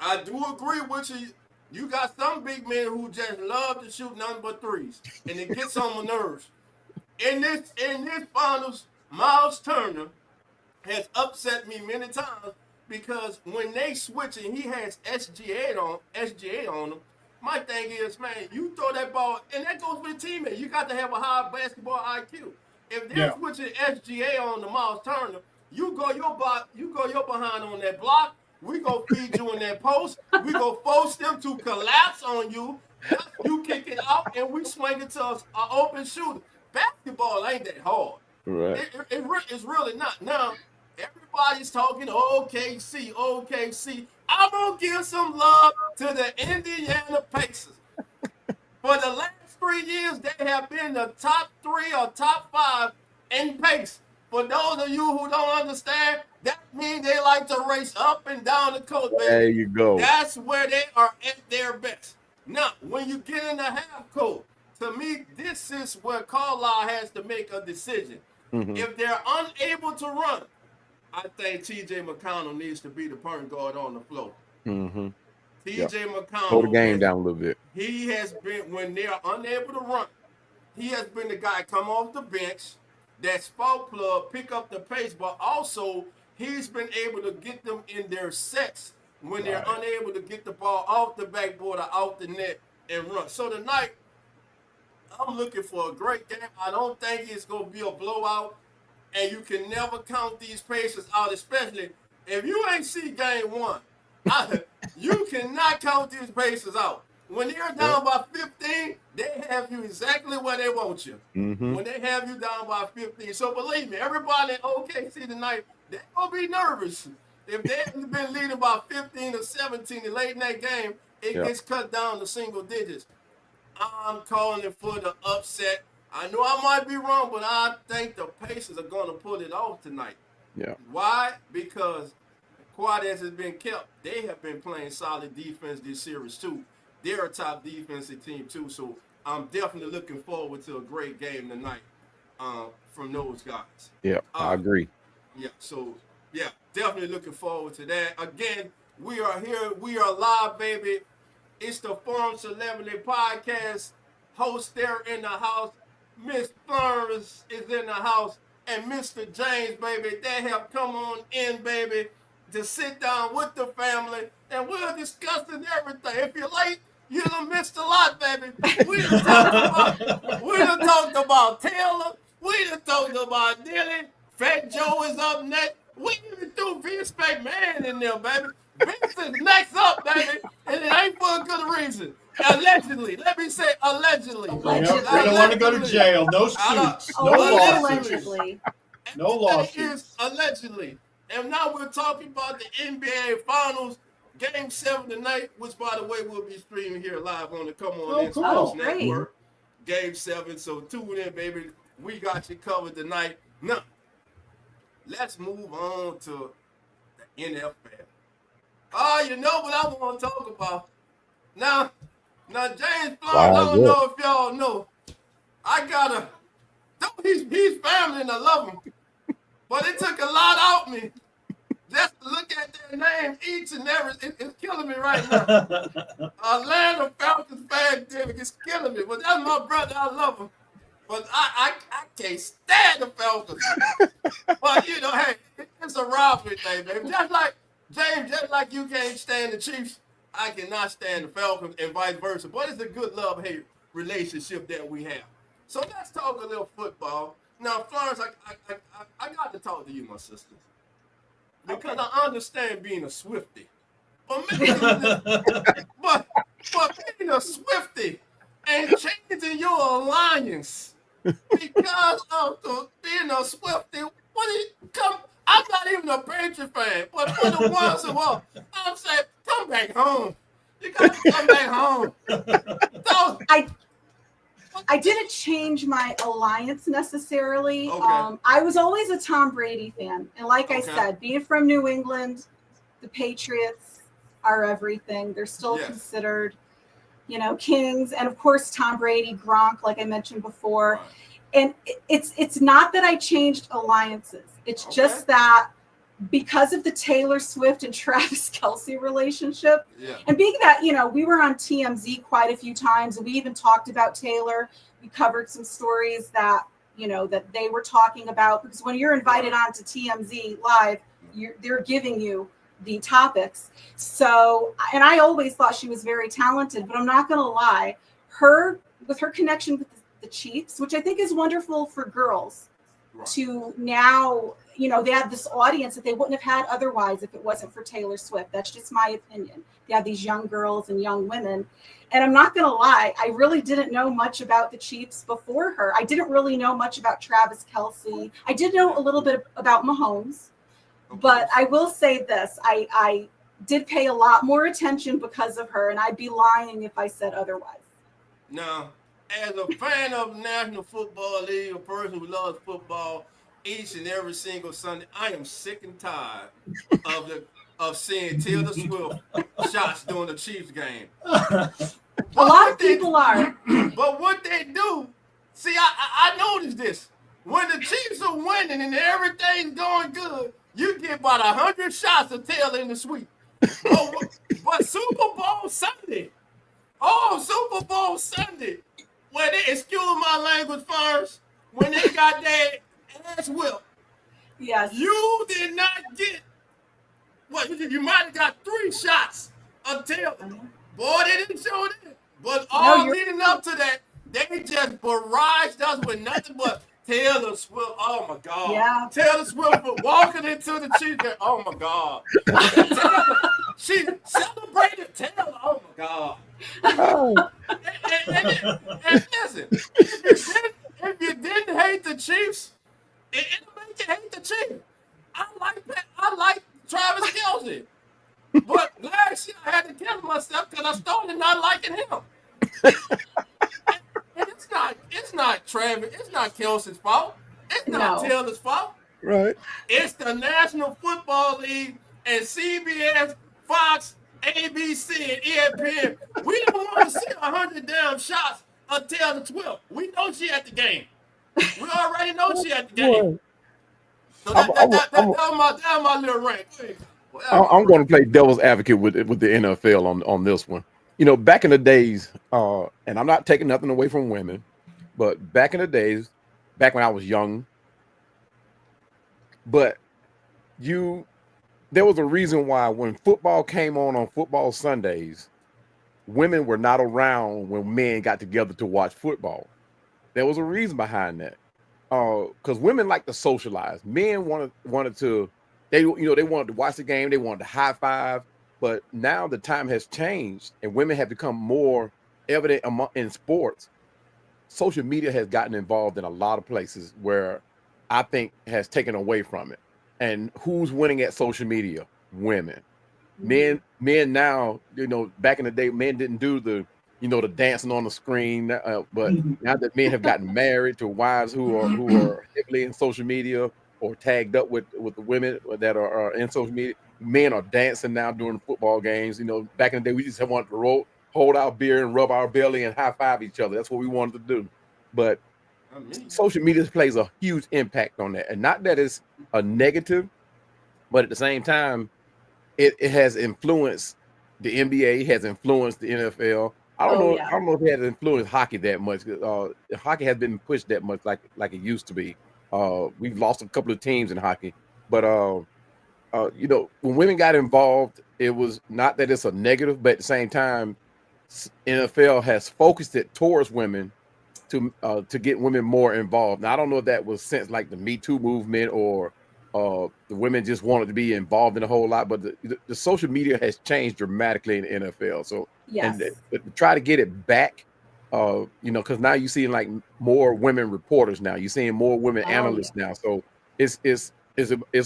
I do agree with you. You got some big men who just love to shoot nothing but threes, and it gets on my nerves. In this finals, Miles Turner has upset me many times because when they switch and he has SGA on him, my thing is, man, you throw that ball, and that goes with the teammate. You got to have a high basketball IQ. If they're switching SGA on to Miles Turner, you go your behind on that block. We go feed you in that post. We go force them to collapse on you. You kick it out, and we swing it to an open shooter. Basketball ain't that hard. Right. It's really not. Now, everybody's talking OKC. I'm going to give some love to the Indiana Pacers. For the last 3 years, they have been the top 3 or top 5 in pace. For those of you who don't understand, that means they like to race up and down the court, baby. There you go. That's where they are at their best. Now, when you get in the half court, to me, this is where Carlisle has to make a decision. If they're unable to run, I think T.J. McConnell needs to be the point guard on the floor. T.J. McConnell. Slow the game down a little bit. He has been, when they are unable to run, he has been the guy come off the bench, that spark plug, pick up the pace, but also he's been able to get them in their sets when they're unable to get the ball off the backboard or out the net and run. So tonight, I'm looking for a great game. I don't think it's going to be a blowout, and you can never count these Pacers out, especially if you ain't see game 1. You cannot count these Pacers out. When they're down by 15, they have you exactly where they want you. When they have you down by 15. So believe me, everybody in OKC tonight, they're going to be nervous. If they've been leading by 15 or 17 late in that game, it gets cut down to single digits. I'm calling it for the upset. I know I might be wrong, but I think the Pacers are going to pull it off tonight. Yeah. Why? Because Quades has been kept. They have been playing solid defense this series, too. They're a top defensive team, too. So I'm definitely looking forward to a great game tonight from those guys. Yeah, I agree. Yeah, so, yeah, definitely looking forward to that. Again, we are here. We are live, baby. It's the Forum Celebrity Podcast. Host there in the house. Miss Florence is in the house. And Mr. James, baby, they have come on in, baby, to sit down with the family. And we're discussing everything. If you're late, you done missed a lot, baby. We done talked about Taylor. We done talked about Dilly. Fat Joe is up next. We even threw Vince McMahon in there, baby. Vince is next up, baby, and it ain't for a good reason. Allegedly. Let me say allegedly. Yep, we don't want to go to jail. No suits. No lawsuits. Allegedly. No lawsuits. Allegedly. And now we're talking about the NBA Finals, Game 7 tonight, which, by the way, will be streaming here live on the Come On In Sports Network. Game 7, so tune in, baby. We got you covered tonight. Now, let's move on to the NFL. Oh, you know what I want to talk about. Now James Florence, I don't know if y'all know. He's family and I love him. But it took a lot out of me just to look at their names each and every. It's killing me right now. Atlanta Falcons fan, it's killing me. But that's my brother. I love him. But I can't stand the Falcons. But, you know, hey, it's a rivalry thing, baby. Just like you can't stand the Chiefs, I cannot stand the Falcons and vice versa. But it's a good love-hate relationship that we have. So let's talk a little football. Now, Florence, I got to talk to you, my sisters. because I understand being a Swiftie. But being a Swiftie and changing your alliance because of being a Swiftie, I'm not even a Patriot fan, but for the ones who are, I'm saying, come back home. You got to come back home. So, I didn't change my alliance necessarily. Okay. I was always a Tom Brady fan. And like I said, being from New England, the Patriots are everything. They're still considered, kings. And of course, Tom Brady, Gronk, like I mentioned before. Right. And it's not that I changed alliances. It's just that because of the Taylor Swift and Travis Kelce relationship, and being that, we were on TMZ quite a few times, and we even talked about Taylor. We covered some stories that, that they were talking about, because when you're invited on to TMZ Live, they're giving you the topics. So, and I always thought she was very talented, but I'm not going to lie, with her connection with the Chiefs, which I think is wonderful for girls, to now, they have this audience that they wouldn't have had otherwise if it wasn't for Taylor Swift. That's just my opinion. They have these young girls and young women. And I'm not going to lie, I really didn't know much about the Chiefs before her. I didn't really know much about Travis Kelce. I did know a little bit about Mahomes. But I will say this, I did pay a lot more attention because of her, and I'd be lying if I said otherwise. Now, as a fan of the National Football League, a person who loves football each and every single Sunday, I am sick and tired of seeing Taylor Swift shots during the Chiefs game. A lot of people are. But what they do, see, I noticed this. When the Chiefs are winning and everything's going good, you get about 100 shots of Taylor in the suite. But Super Bowl Sunday, when they, excuse my language first, when they got their ass whipped, yes, you did not get, you might have got 3 shots of Taylor. Boy, they didn't show that. But all leading up to that, they just barraged us with nothing but Taylor Swift. Oh my God. Yeah. Taylor Swift walking into the Chiefs game. Oh my God. She celebrated Taylor. Oh my God. And listen, if you didn't hate the Chiefs, it'll make you hate the Chiefs. I like Travis Kelce. But last year I had to kill myself because I started not liking him. And it's not Travis, it's not Kelce's fault. It's not Taylor's fault. Right. It's the National Football League and CBS, Fox, ABC, and ESPN. We don't want to see 100 damn shots of Taylor Swift. We know she at the game. We already know she at the game. So that was my little rant. I'm going to play devil's advocate with the NFL on this one. Back in the days, and I'm not taking nothing away from women, but back in the days, back when I was young, but there was a reason why when football came on football Sundays, women were not around when men got together to watch football. There was a reason behind that. Because women like to socialize. Men wanted to, they wanted to watch the game, they wanted to high five. But now the time has changed and women have become more evident in sports. Social media has gotten involved in a lot of places where I think has taken away from it. And who's winning at social media? Women. Men now, back in the day, men didn't do the dancing on the screen. But now that men have gotten married to wives who are heavily in social media or tagged up with the women that are in social media, men are dancing now during football games. Back in the day, we just wanted to hold our beer and rub our belly and high five each other. That's what we wanted to do. But social media plays a huge impact on that. And not that it's a negative, but at the same time, it has influenced the NBA, has influenced the NFL. I don't know if it has influenced hockey that much. Hockey has been pushed that much like it used to be. We've lost a couple of teams in hockey, but when women got involved, it was not that it's a negative, but at the same time, NFL has focused it towards women to get women more involved. Now, I don't know if that was since like the Me Too movement or the women just wanted to be involved in a whole lot, but the social media has changed dramatically in the NFL. So, and Yes. to try to get it back, because now you're seeing like more women reporters now. You're seeing more women Oh, analysts yeah. now. So it's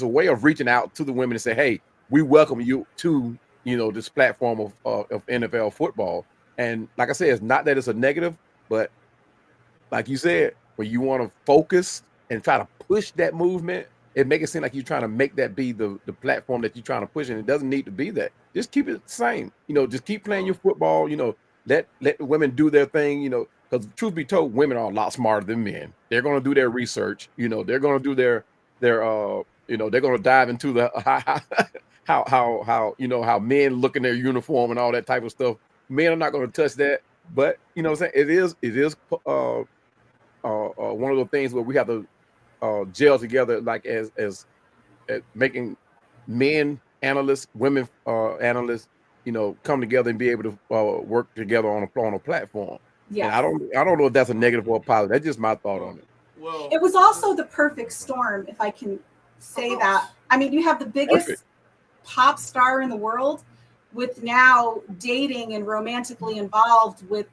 a way of reaching out to the women and say, hey, we welcome you to this platform of NFL football. And like I said, it's not that it's a negative, but like you said, when you want to focus and try to push that movement, it make it seem like you're trying to make that be the platform that you're trying to push, and it doesn't need to be that. Just keep it the same. Just keep playing your football. Let the women do their thing. Because truth be told, women are a lot smarter than men. They're going to do their research. They're going to do their they're going to dive into the how men look in their uniform and all that type of stuff. Men are not going to touch that. But what I'm saying, it is one of the things where we have to gel together, like as making men analysts, women analysts, come together and be able to work together on a platform. Yes. And I don't know if that's a negative or a positive. That's just my thought on it. Well, It was also the perfect storm, if I can say that. I mean, you have the biggest Perfect. pop star in the world with now dating and romantically involved with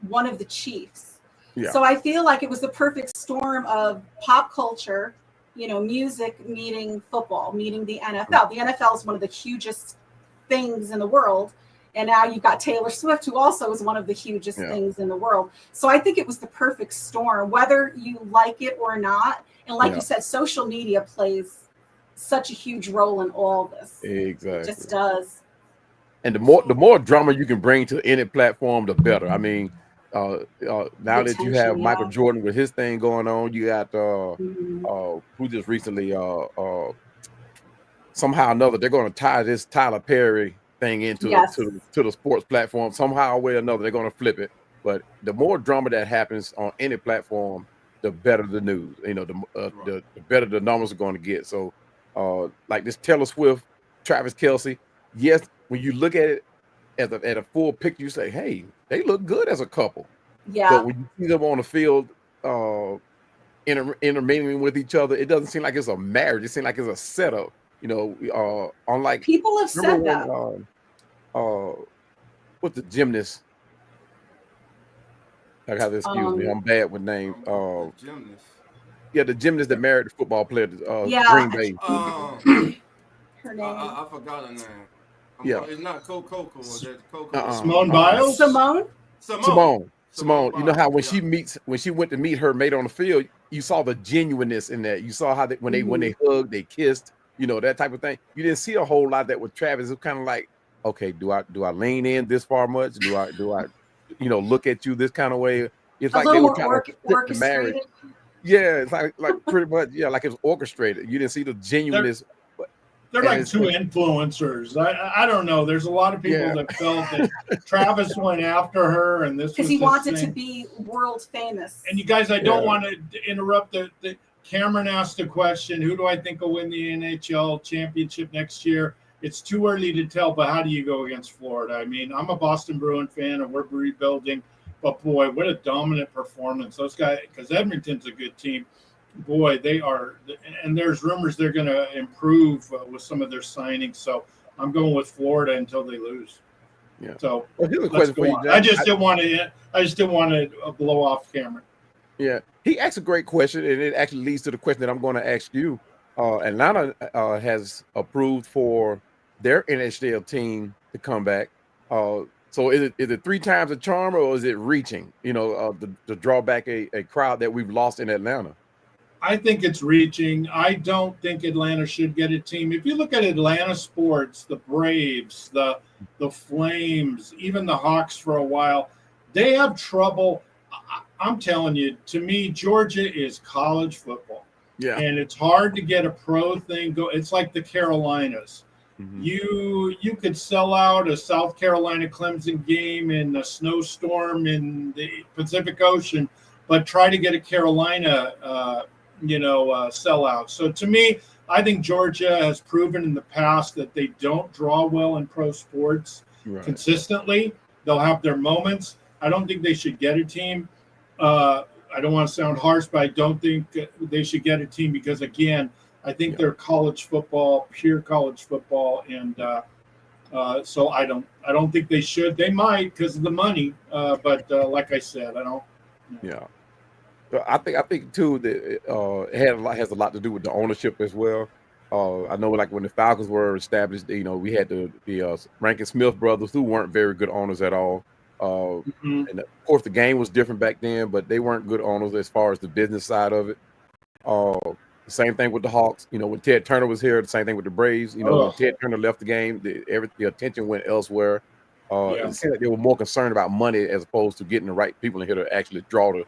one of the Chiefs. Yeah. So I feel like it was the perfect storm of pop culture, music meeting football, meeting the NFL. The NFL is one of the hugest things in the world. And now you've got Taylor Swift, who also is one of the hugest things in the world. So I think it was the perfect storm, whether you like it or not. And like you said, social media plays such a huge role in all this. Exactly. It just does. And the more drama you can bring to any platform, the better. I mean, now that you have Attention, Michael yeah. Jordan with his thing going on, you got Mhm. who just recently somehow or another they're going to tie this Tyler Perry thing into Yes. to the sports platform somehow way or another. They're going to flip it. But the more drama that happens on any platform, the better the news. The better the numbers are going to get. So, like this Taylor Swift, Travis Kelce. Yes, when you look at it at a full picture, you say, "Hey, they look good as a couple." Yeah. But when you see them on the field, intermingling with each other, it doesn't seem like it's a marriage. It seems like it's a setup. Unlike People have said remember that. when what's the gymnast? I have to excuse me. I'm bad with names. gymnast. Yeah, the gymnast that married the football player, Yeah. Green Bay. Her name. I forgot her name. Yeah. It's not Coco. That's Coco. Simone Biles? Simone. You know how when she went to meet her mate on the field, you saw the genuineness in that. You saw how when they hugged, they kissed, that type of thing. You didn't see a whole lot of that with Travis. It was kind of like, okay, do I lean in this far much? Do I look at you this kind of way? It's like they were trying to flip the marriage. Yeah, it's like pretty much, like it was orchestrated. You didn't see the genuineness. They're like two influencers. I don't know. There's a lot of people that felt that Travis went after her, and this because he wanted to be world famous. And you guys, I don't want to interrupt. The Cameron asked a question: who do I think will win the NHL championship next year? It's too early to tell, but how do you go against Florida? I mean, I'm a Boston Bruin fan, and we're rebuilding. But boy, what a dominant performance those guys! Because Edmonton's a good team. Boy, they are, and there's rumors they're going to improve with some of their signings. So I'm going with Florida until they lose. Yeah. So here's a question for you, Jack. I just didn't want to blow off Cameron. Yeah, he asked a great question, and it actually leads to the question that I'm going to ask you. Atlanta has approved for their NHL team to come back. So is it 3 times a charm, or is it reaching? To draw back a crowd that we've lost in Atlanta. I think it's reaching. I don't think Atlanta should get a team. If you look at Atlanta sports, the Braves, the Flames, even the Hawks for a while, they have trouble. I'm telling you, to me, Georgia is college football. Yeah. And it's hard to get a pro thing go. It's like the Carolinas. Mm-hmm. You could sell out a South Carolina Clemson game in a snowstorm in the Pacific Ocean, but try to get a Carolina sellout. So to me, I think Georgia has proven in the past that they don't draw well in pro sports consistently. They'll have their moments. I don't think they should get a team. I don't want to sound harsh, but I don't think they should get a team because, again, I think they're college football, pure college football, and so I don't think they should. They might because of the money, but like I said, I don't. Yeah. I think too that it has a lot to do with the ownership as well. I know like when the Falcons were established, we had the Rankin Smith brothers who weren't very good owners at all. And of course the game was different back then, but they weren't good owners as far as the business side of it. The same thing with the Hawks. When Ted Turner was here, the same thing with the Braves. When Ted Turner left the game, the attention went elsewhere. It seemed like they were more concerned about money as opposed to getting the right people in here to actually draw the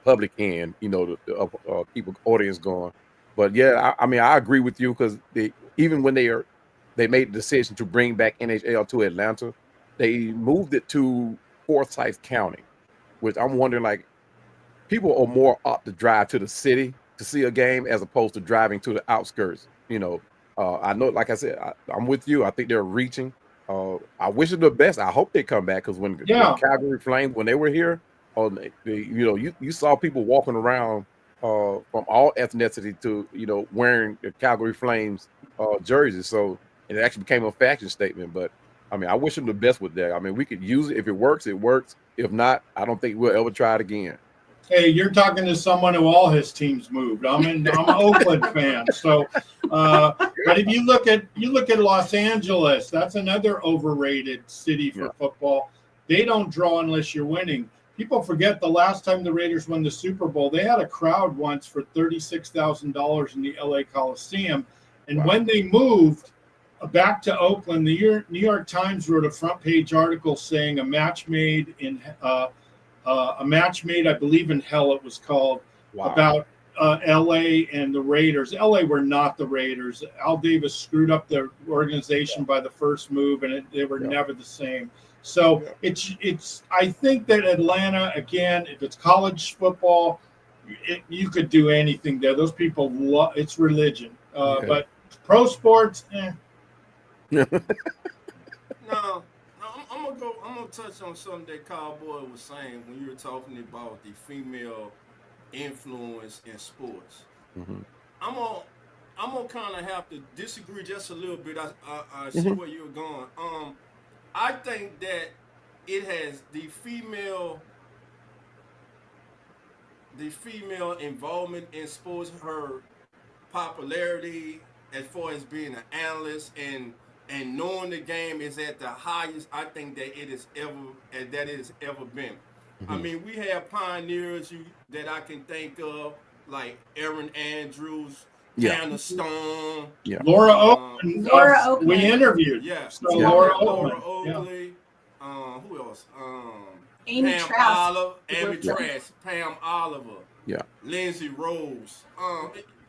public in, to keep an audience going. But yeah, I mean, I agree with you because even when they made the decision to bring back NHL to Atlanta, they moved it to Forsyth County, which I'm wondering, like, people are more apt to drive to the city to see a game as opposed to driving to the outskirts. I know, like I said, I'm with you. I think they're reaching. I wish them the best. I hope they come back because when Calgary Flames, when they were here, you saw people walking around from all ethnicity to wearing the Calgary Flames jerseys. So it actually became a fashion statement. But I mean, I wish them the best with that. I mean, we could use it. If it works, it works. If not, I don't think we'll ever try it again. Hey, you're talking to someone who all his teams moved. I'm an Oakland fan. So, but if you look at Los Angeles, that's another overrated city for football. They don't draw unless you're winning. People forget the last time the Raiders won the Super Bowl, they had a crowd once for $36,000 in the LA Coliseum. And when they moved back to Oakland, the New York Times wrote a front page article saying a match made, I believe in hell it was called, about LA and the Raiders. LA were not the Raiders. Al Davis screwed up their organization by the first move, and they were never the same. So it's. I think that Atlanta, again, if it's college football, you could do anything there. Those people it's religion. But pro sports, No, I'm gonna touch on something that Cowboy was saying when you were talking about the female influence in sports. Mm-hmm. I'm gonna kind of have to disagree just a little bit. I see where you're going. I think that it has the female involvement in sports, her popularity as far as being an analyst and knowing the game is at the highest I think that it has ever been. I mean, we have pioneers that I can think of like Aaron Andrews, Hannah Stone, Laura Oakland. We interviewed. Laura Oakley. Who else? Amy Pam Trask. Oliver, Amy Trask, Pam Oliver, Lindsay Rose,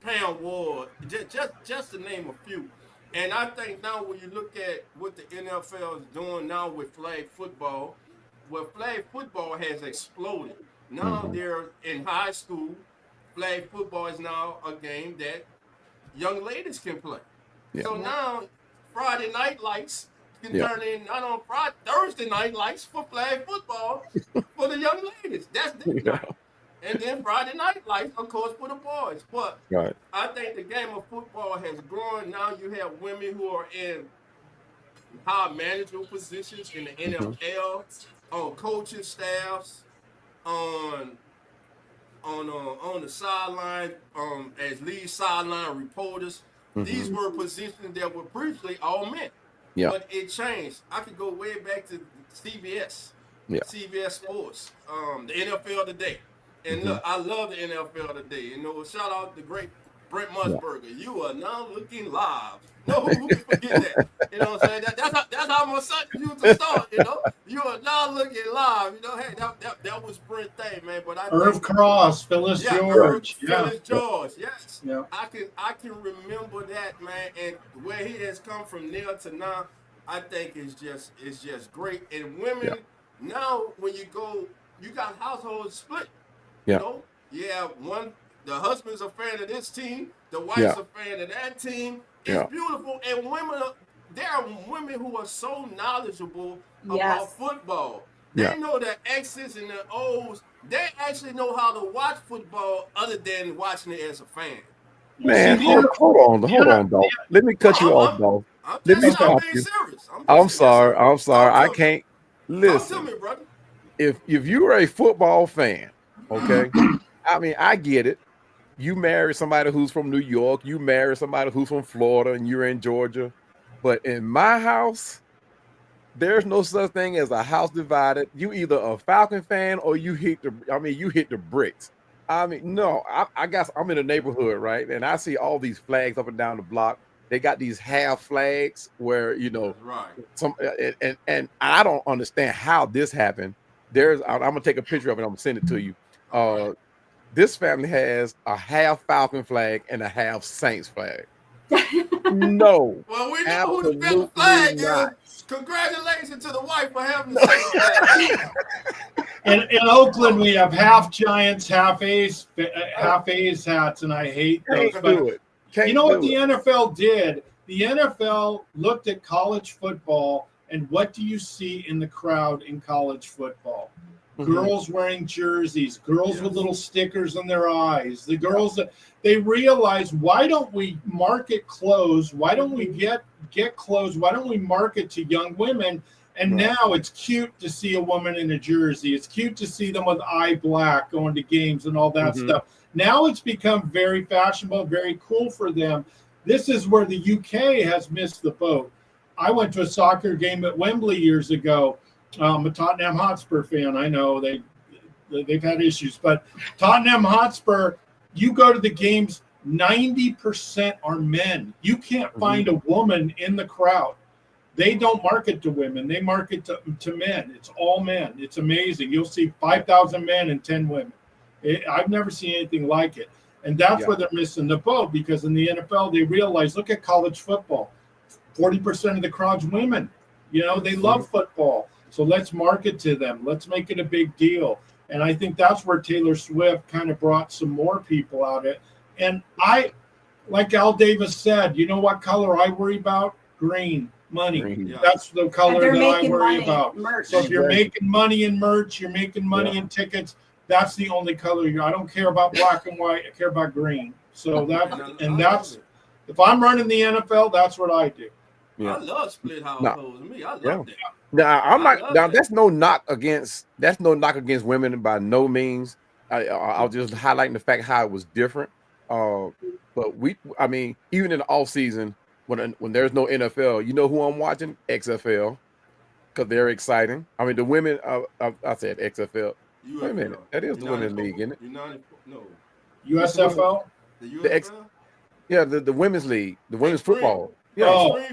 Pam Ward, just to name a few. And I think now when you look at what the NFL is doing now with flag football, flag football has exploded. Now they're in high school. Flag football is now a game that young ladies can play. So now Friday night lights can turn in not on Thursday night lights for flag football for the young ladies. That's their night. And then Friday night lights, of course, for the boys. But I think the game of football has grown. Now you have women who are in high management positions in the NFL, on coaching staffs, on the sideline, as lead sideline reporters. These were positions that were briefly all men. But it changed. I could go way back to CBS, CBS Sports, the NFL Today. And look, I love the NFL Today. Shout out to great Brent Musburger. You are now looking live. No, who can forget that? You know what I'm saying? That's how my son used to start. You are now looking live. Hey, that was Brent thing, man. But Irv Cross, Phyllis George, Phyllis George, yes. Yeah. I can remember that, man. And where he has come from there to now, I think it's just great. And women now, when you go, you got households split. The husband's a fan of this team, the wife's a fan of that team. It's beautiful, and there are women who are so knowledgeable about football. They know the X's and the O's. They actually know how to watch football other than watching it as a fan. Man, See, hold on, Dolph. Let me cut you off, Dolph. Let me I'm stop being you. serious. I'm sorry. I'm sorry. I Talk to can't me. Talk to listen. me, brother. If you are a football fan, okay, I mean, I get it. You marry somebody who's from New York, you marry somebody who's from Florida, and you're in Georgia. But in my house, there's no such thing as a house divided. You either a Falcon fan or you hit the bricks. I mean, no, I guess I'm in a neighborhood, right? And I see all these flags up and down the block. They got these half flags where That's right. some and I don't understand how this happened. I'm gonna take a picture of it. I'm gonna send it to you. Right. This family has a half Falcon flag and a half Saints flag. No. Well, we know who the better Absolutely flag not. is. Congratulations to the wife for having the Saints flag. in Oakland, we have half Giants, half A's hats, and I hate those. Can't But do it. Can't you know what do the it. NFL did? The NFL looked at college football, and what do you see in the crowd in college football? Girls wearing jerseys, girls with little stickers on their eyes. The girls that they realize, why don't we market clothes? Why don't we get clothes? Why don't we market to young women? And now it's cute to see a woman in a jersey. It's cute to see them with eye black going to games and all that stuff. Now it's become very fashionable, very cool for them. This is where the UK has missed the boat. I went to a soccer game at Wembley years ago. I'm a Tottenham Hotspur fan. I know they've had issues, but Tottenham Hotspur, you go to the games, 90% are men. You can't find a woman in the crowd. They don't market to women. They market to men. It's all men. It's amazing. You'll see 5,000 men and 10 women. I've never seen anything like it. And that's where they're missing the boat, because in the NFL, they realize, look at college football. 40% of the crowd's women. You know, they love football. So let's market to them. Let's make it a big deal. And I think that's where Taylor Swift kind of brought some more people out of it. And like Al Davis said, you know what color I worry about? Green. Money. Yeah. That's the color that I worry about. Merch. So if you're making money in merch, you're making money in tickets, that's the only color. I don't care about black and white. I care about green. So that's if I'm running the NFL, that's what I do. I love split households. Me, I love that. Now I'm not. Now that's no knock against women by no means. I'll just highlighting the fact how it was different. But I mean, even in the off season, when there's no NFL, you know who I'm watching? XFL, because they're exciting. I mean, the women. I said XFL. Wait a minute, that is the women's league, isn't it? No. USFL. The USFL. Yeah, the women's league, the women's football. Yeah,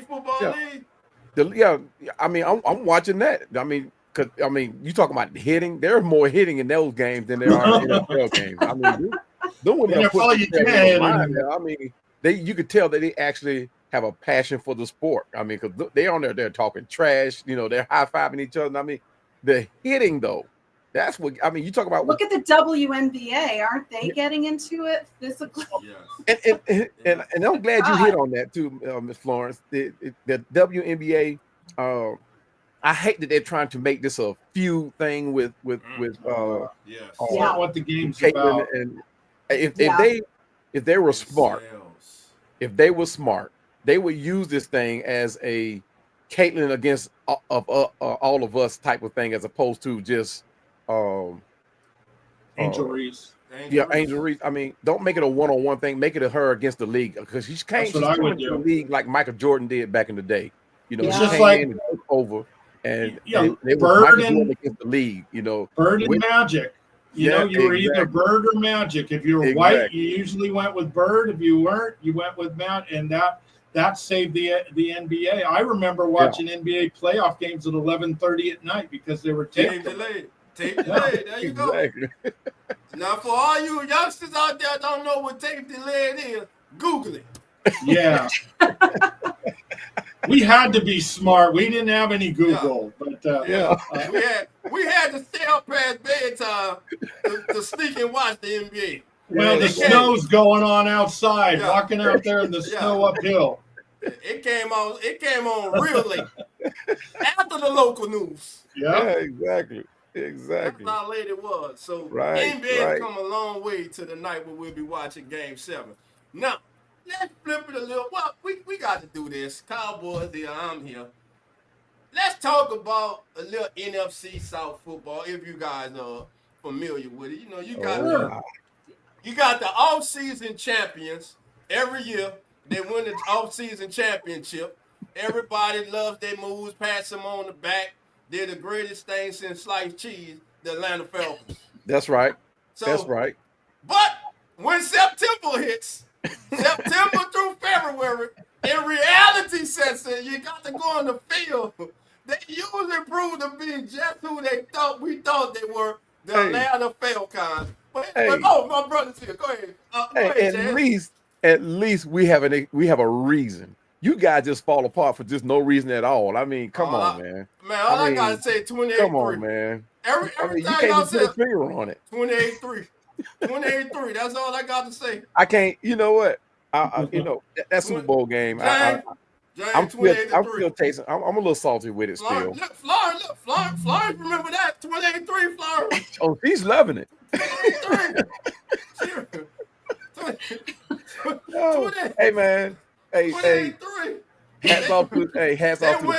football league. I mean, I'm watching that. I mean, you talking about hitting? There's more hitting in those games than there are in NFL games. I mean, I mean, you could tell that they actually have a passion for the sport. I mean, because they're on there, they're talking trash. You know, they're high fiving each other. I mean, the hitting though. That's what I mean. You talk about. Look at the WNBA. Aren't they getting into it physically? Yes. And I'm glad you hit on that too, Ms. Florence. The WNBA. I hate that they're trying to make this a feud thing with yes. It's not what the game's Caitlin, about. and if they were smart, they would use this thing as a Caitlin against all of us type of thing, as opposed to just Angel Reese. Angel Reese. I mean, don't make it a one-on-one thing. Make it a her against the league, because she's coming to the league like Michael Jordan did back in the day. You know, it's she just came like in and took over, and they Bird and against the league. You know, Bird and Magic. You know, you were either Bird or Magic. If you were white, you usually went with Bird. If you weren't, you went with Matt, and that saved the NBA. I remember watching NBA playoff games at 11:30 at night because they were tape delayed. Tape delayed. There you go. Now, for all you youngsters out there that don't know what tape delayed is, Google it. Yeah. We had to be smart. We didn't have any Google, but we had to stay up past bedtime to sneak and watch the NBA. Well, the snow's going on outside, walking out there in the snow uphill. It came on real late after the local news. Yeah, exactly. That's how late it was. So NBA has come a long way to the night where we'll be watching Game 7. Now, let's flip it a little. Well, we got to do this. Cowboys here, I'm here. Let's talk about a little NFC South football if you guys are familiar with it. You know, Oh, you got the off-season champions every year. They win the off-season championship. Everybody loves their moves, pats them on the back. They're the greatest thing since sliced cheese, the Atlanta Falcons. that's right. So, That's right. But when September hits, September through February, in reality sets in, you got to go on the field. They usually prove to be just who we thought they were, the Atlanta Falcons. But my brother's here. Go ahead. At least we have a reason. You guys just fall apart for just no reason at all. I mean, come on, man. Man, all I gotta say, 28-3. Come on, man. Every you time can't y'all even put a finger on it. 28-3. 28-3. That's all I got to say. I can't. You know what? That Super Bowl game. I'm still tasting. I'm a little salty with it still. Florence, remember that 28-3, Florence. Oh, she's loving it. 28-3. Hey, man. Hey. Hats off to the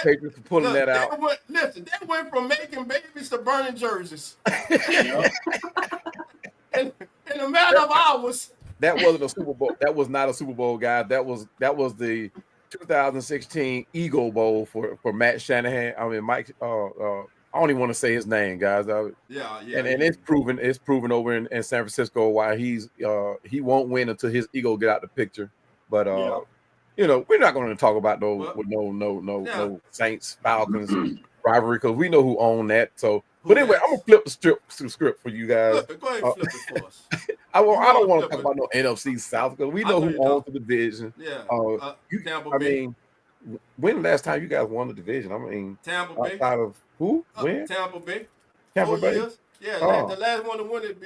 Patriots for pulling that out. They went from making babies to burning jerseys. in a matter of hours. That wasn't a Super Bowl. That was not a Super Bowl, guys. That was the 2016 Eagle Bowl for Matt Shanahan. I mean, Mike. I don't even want to say his name, guys. And it's proven over in San Francisco why he won't win until his ego get out the picture. But we're not going to talk about no Saints Falcons rivalry because we know who owned that. So, but anyway, I'm gonna flip the script for you guys. Go ahead, flip it for us. I don't want to talk about no NFC South because we know who owns the division. Yeah. Tampa Bay. I mean, when the last time you guys won the division? I mean, Tampa Bay. Outside of who? When? Tampa Bay. Tampa Bay. Years. Yeah, the last one to win it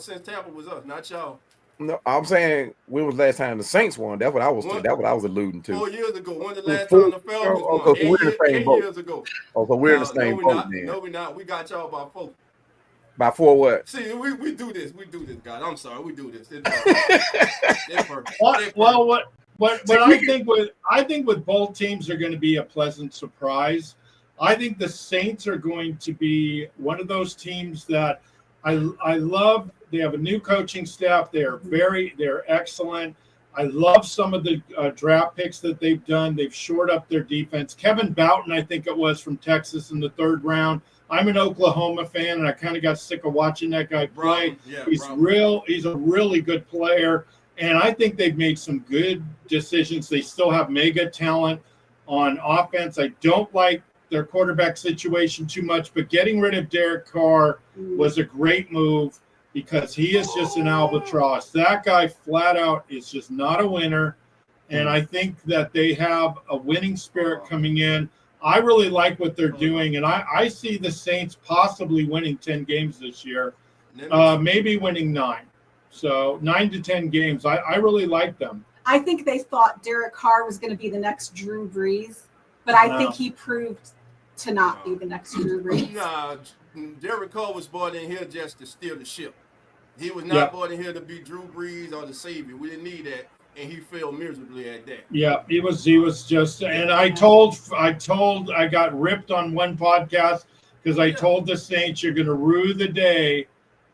since Tampa was us, not y'all. No, I'm saying when was the last time the Saints won? That's what I was alluding to. 4 years ago. When the last time the Falcons won? 8 years ago. Oh, so we're in the same boat then. No, we're not. We got y'all by 4. By 4 what? See, we do this. We do this, guys. I'm sorry. We do this. I think with both teams are going to be a pleasant surprise. I think the Saints are going to be one of those teams that I love. They have a new coaching staff. They're excellent. I love some of the draft picks that they've done. They've shored up their defense. Kevin Boughton, I think it was, from Texas in the 3rd round. I'm an Oklahoma fan, and I kind of got sick of watching that guy play. He's a really good player, and I think they've made some good decisions. They still have mega talent on offense. I don't like their quarterback situation too much, but getting rid of Derek Carr was a great move because he is just an albatross. That guy flat out is just not a winner, and I think that they have a winning spirit coming in. I really like what they're doing, and I see the Saints possibly winning 10 games this year, maybe winning 9. So 9 to 10 games. I really like them. I think they thought Derek Carr was going to be the next Drew Brees, but I think he proved to not be the next Drew Brees. Nah, Derek Carr was brought in here just to steer the ship. He was not brought in here to be Drew Brees or the savior. We didn't need that. And he failed miserably at that. Yeah, he was just, and I got ripped on one podcast because I told the Saints you're going to rue the day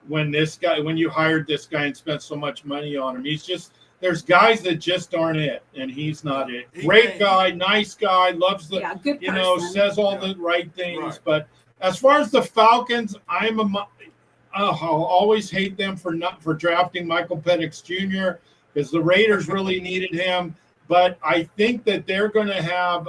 when you hired this guy and spent so much money on him. There's guys that just aren't it, and he's not it. Great guy, nice guy, loves good person. Says all the right things. Right. But as far as the Falcons, I'll always hate them for drafting Michael Penix Jr. because the Raiders really needed him. But I think that they're going to have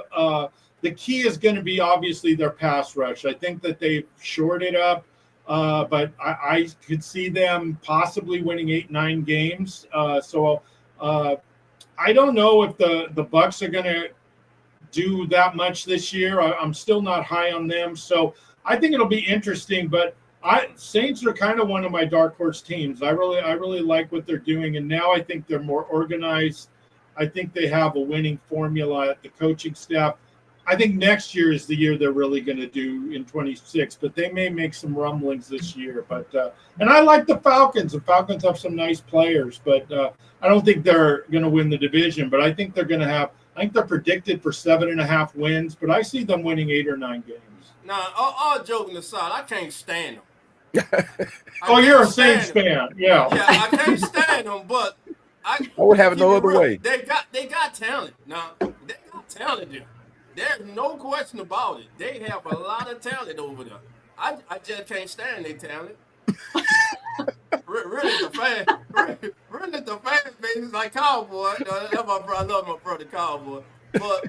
the key is going to be obviously their pass rush. I think that they've shored it up, but I could see them possibly winning 8-9 games. So I don't know if the Bucs are going to do that much this year. I'm still not high on them. So I think it'll be interesting, but Saints are kind of one of my dark horse teams. I really like what they're doing, and now I think they're more organized. I think they have a winning formula at the coaching staff. I think next year is the year they're really going to do in 26, but they may make some rumblings this year. But and I like the Falcons. The Falcons have some nice players, but I don't think they're going to win the division. But I think they're going to have. I think they're predicted for 7.5 wins, but I see them winning 8 or 9 games. Now, all joking aside, I can't stand them. You're a Saints fan, yeah. Yeah, I can't stand them, but I would have it no other way. They got talent. Now, they got talent there. There's no question about it. They have a lot of talent over there. I just can't stand their talent. Really, the fan base is like Cowboy. That's my brother. I love my brother Cowboy. But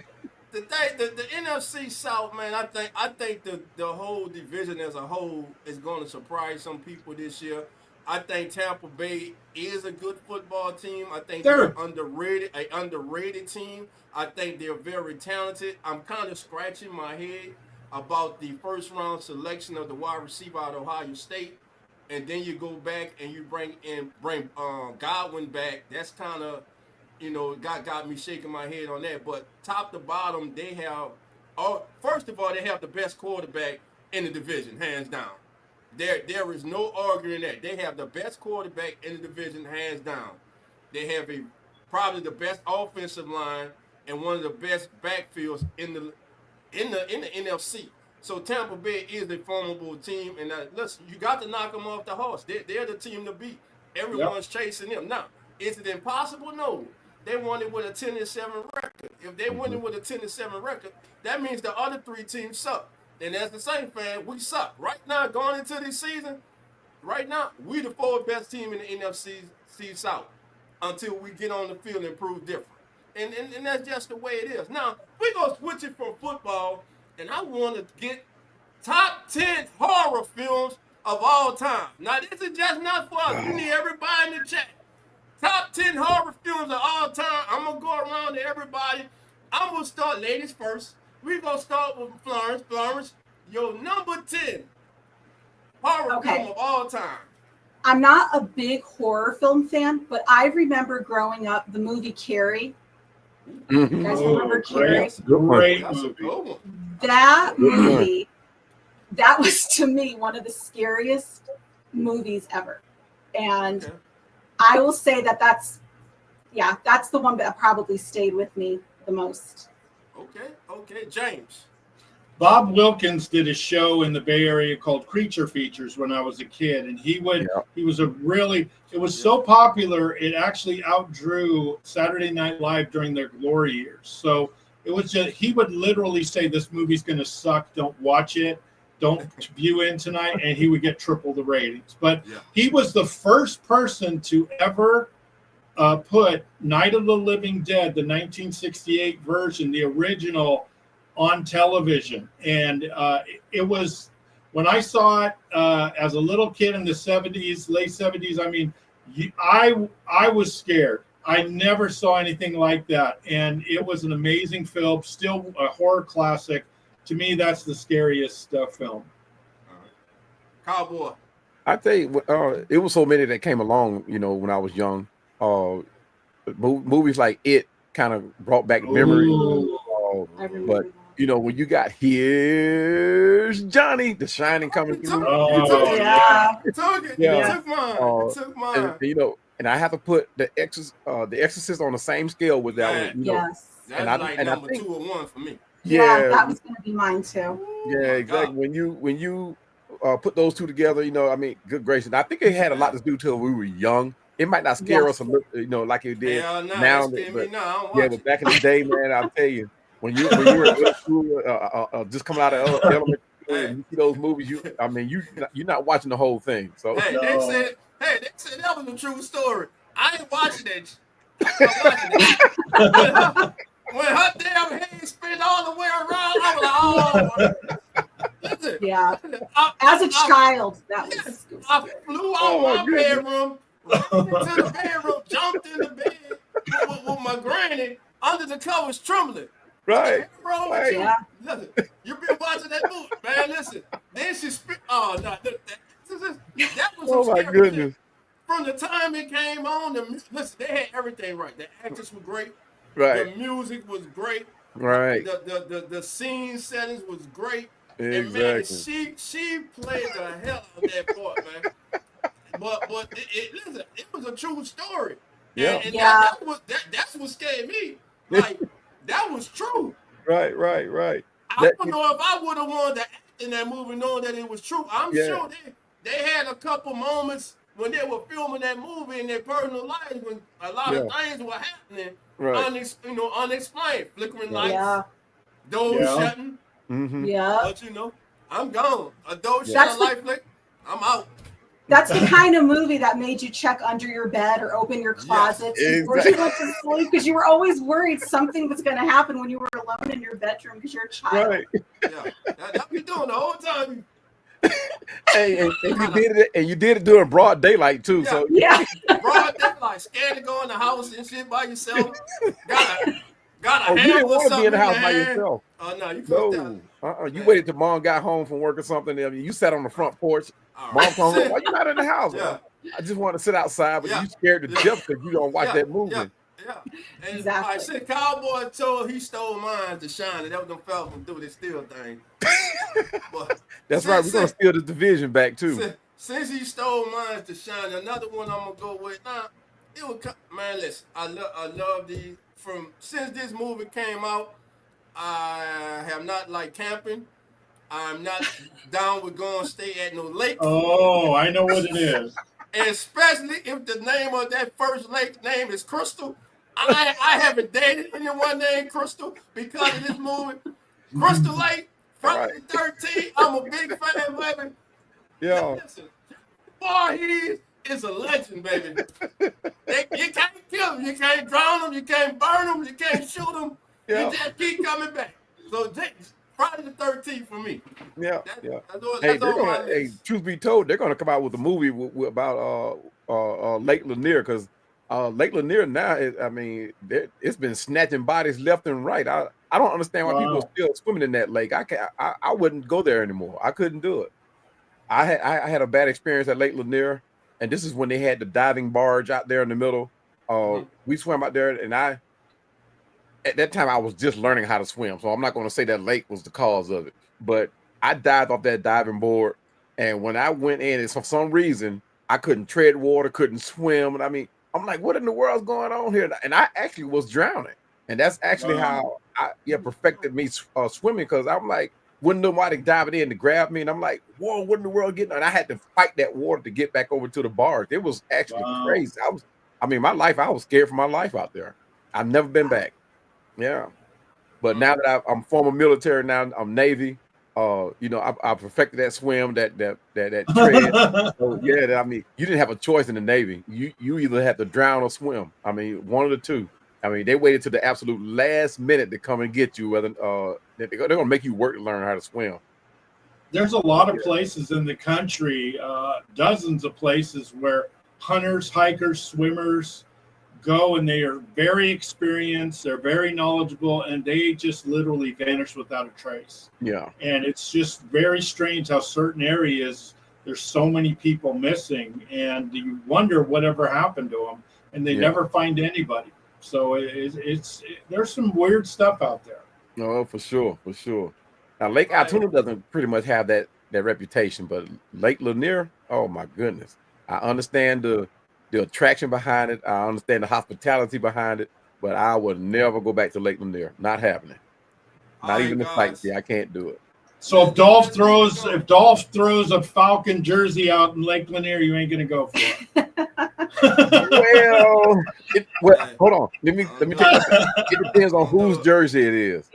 the thing, the NFC South, man, I think the whole division as a whole is going to surprise some people this year. I think Tampa Bay is a good football team. I think they're underrated team. I think they're very talented. I'm kind of scratching my head about the first round selection of the wide receiver out of Ohio State. And then you go back and you bring Godwin back. That's kind of, got me shaking my head on that. But top to bottom, they have, first of all, they have the best quarterback in the division, hands down. There is no arguing that. They have the best quarterback in the division, hands down. They have probably the best offensive line and one of the best backfields in the NFC. So Tampa Bay is a formidable team, and listen, you got to knock them off the horse. They're the team to beat. Everyone's chasing them. Now, is it impossible? No. They won it with a 10-7 record. If they win it with a 10-7 record, that means the other 3 teams suck. And as the Saints fan, we suck. Right now, going into this season, right now, we the 4th best team in the NFC South until we get on the field and prove different. And that's just the way it is. Now, we're going to switch it from football, and I want to get top 10 horror films of all time. Now, this is just not for us. You need everybody in the chat. Top 10 horror films of all time. I'm going to go around to everybody. I'm going to start ladies first. We're going to start with Florence. Florence, your number 10 horror film of all time. I'm not a big horror film fan, but I remember growing up the movie Carrie. Mm-hmm. You guys remember Carrie? Great movie. That movie, that was to me one of the scariest movies ever. And I will say that's the one that probably stayed with me the most. Okay, James. Bob Wilkins did a show in the Bay Area called Creature Features when I was a kid, and it was so popular it actually outdrew Saturday Night Live during their glory years. So it was just, he would literally say, this movie's going to suck, don't watch it, don't view in tonight, and he would get triple the ratings. But he was the first person to ever put Night of the Living Dead, the 1968 version, the original, on television. And it was, when I saw it as a little kid in the 70s, late 70s, I mean, I was scared. I never saw anything like that. And it was an amazing film, still a horror classic. To me, that's the scariest film. Cowboy. I tell you, it was so many that came along, when I was young. Movies like It kind of brought back memories. But when you got Here's Johnny, The Shining coming through. It took mine. And I have to put The Exorcist on the same scale with that one. Yes. That's like number 2 or 1 for me. Yeah, that was going to be mine too. Yeah, exactly. When you put those two together, good gracious. I think it had a lot to do till we were young. It might not scare us a little, like it did now. But back in the day, man, I'll tell you, when you were in school, just coming out of elementary school, and you see those movies, you're not watching the whole thing. So they said that was a true story. I ain't watching that. When her damn head spin all the way around, I was like, listen. Yeah. As a child, that was. I flew out my bedroom, into the bedroom, jumped in the bed with my granny under the covers trembling. Right. Yeah. Listen, you've been watching that movie, man. Listen. Then she spit. Oh no, that was. Oh my goodness. From the time it came on, listen, they had everything right. The actors were great. Right. The music was great. Right. The scene settings was great. And man, Exactly. she played the hell out of that part, man. But listen, it was a true story. Yeah. And Yeah. that's what scared me. Like, that was true. Right. I That don't know if I would have wanted to act in that movie knowing that it was true. I'm yeah. sure they had a couple moments when they were filming that movie in their personal lives when a lot of Yeah. things were happening, Right. unexplained. Flickering Right. lights, Yeah. doors Yeah. shutting. Mm-hmm. Yeah. But I'm gone. A door Yeah. shut, That's a the light flick, I'm out. That's the kind of movie that made you check under your bed or open your closets before Exactly. you went to sleep because you were always worried something was going to happen when you were alone in your bedroom because you're a child. Right. Yeah, that be doing the whole time. And you did it during broad daylight too. Yeah. So Yeah. Broad daylight, scared to go in the house and shit by yourself. Got a oh, you didn't hammer or want to be in something the in house your by hand. yourself. Oh no, you closed down. No. You Man. waited till mom got home from work or something. I mean, you sat on the front porch. All Mom right. told me, why you not in the house? Yeah. I just want to sit outside, but Yeah. you scared to death because you don't watch Yeah. that movie. Yeah. And Exactly. I said, Cowboy told he stole mine to shine, and that was them fellas from do this steal thing. But That's right. We're gonna steal the division back too. Since he stole mine to shine, another one I'm gonna go with. Now, it was man. Listen, I love these. Since this movie came out, I have not liked camping. I'm not down with going stay at no lake. Oh, I know what it is. Especially if the name of that first lake name is Crystal. I haven't dated anyone named Crystal because of this movie. Crystal Lake, Friday the 13th. I'm a big fan, baby. Yeah. Listen, boy, he is a legend, baby. You can't kill him, you can't drown him, you can't burn him, you can't shoot him. Yeah. You just keep coming back. So Friday the 13th for me. Yeah. That's on my Hey, list. truth be told, they're gonna come out with a movie about Lake Lanier because Lake Lanier now it's been snatching bodies left and right. I don't understand why people are still swimming in that lake. I wouldn't go there anymore. I couldn't do it. I had a bad experience at Lake Lanier, and this is when they had the diving barge out there in the middle. We swam out there, and at that time I was just learning how to swim, so I'm not going to say that lake was the cause of it. But I dived off that diving board, and when I went in, for some reason I couldn't tread water, couldn't swim, and I'm like, what in the world's going on here? And I actually was drowning, and that's actually how I perfected me swimming, because I'm like, wouldn't nobody diving in to grab me, and I'm like, whoa, what in the world getting on? And I had to fight that water to get back over to the barge. It was actually crazy. My life, I was scared for my life out there. I've never been back. Yeah, but now that I'm former military, now I'm Navy. I perfected that swim, that tread. So yeah, you didn't have a choice in the Navy. You either had to drown or swim. One of the two. They waited to the absolute last minute to come and get you. Whether they're gonna make you work to learn how to swim. There's a lot of places in the country, dozens of places where hunters, hikers, swimmers go, and they are very experienced, they're very knowledgeable, and they just literally vanish without a trace. Yeah. And it's just very strange how certain areas there's so many people missing, and you wonder whatever happened to them, and they never find anybody. So there's some weird stuff out there. Oh, for sure. Now Lake Altoona doesn't pretty much have that reputation, but Lake Lanier, oh my goodness. I understand the attraction behind it. I understand the hospitality behind it, but I would never go back to Lake Lanier. Not happening. Not even the sightsee. I can't do it. So if Dolph throws a Falcon jersey out in Lake Lanier, you ain't gonna go for it. well, hold on. Let me take that. It depends on whose jersey it is.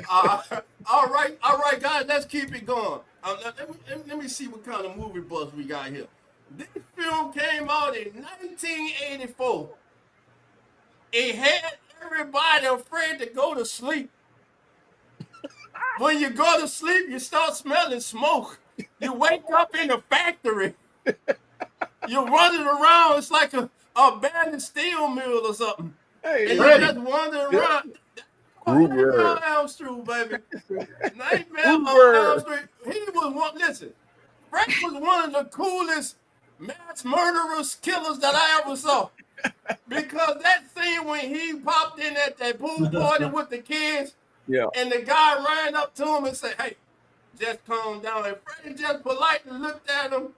All right, guys. Let's keep it going. Let me see what kind of movie buzz we got here. This film came out in 1984. It had everybody afraid to go to sleep. When you go to sleep, you start smelling smoke. You wake up in a factory. You're running around. It's like a abandoned steel mill or something. Hey, and you're just wandering around. Nightmare on Elm Street, baby. Nightmare on Elm Street. He was one. Listen, Frank was one of the coolest mass murderers, killers that I ever saw. Because that scene when he popped in at that pool party with the kids, Yeah. and the guy ran up to him and said, "Hey, just calm down." And Freddie just politely looked at him.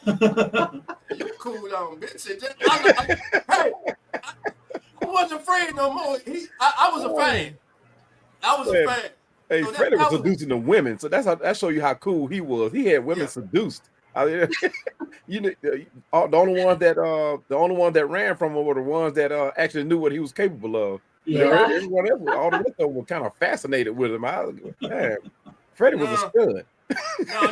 You cool down, bitch. And just, hey, I wasn't afraid no more. I was a fan. I was a fan. Hey, So Freddie was seducing the women, so that show you how cool he was. He had women seduced. I mean, you know, the only ones that ran from him were the ones that actually knew what he was capable of. Yeah. Everyone else, all the rest of them were kind of fascinated with him. Man, Freddie was a stud. Now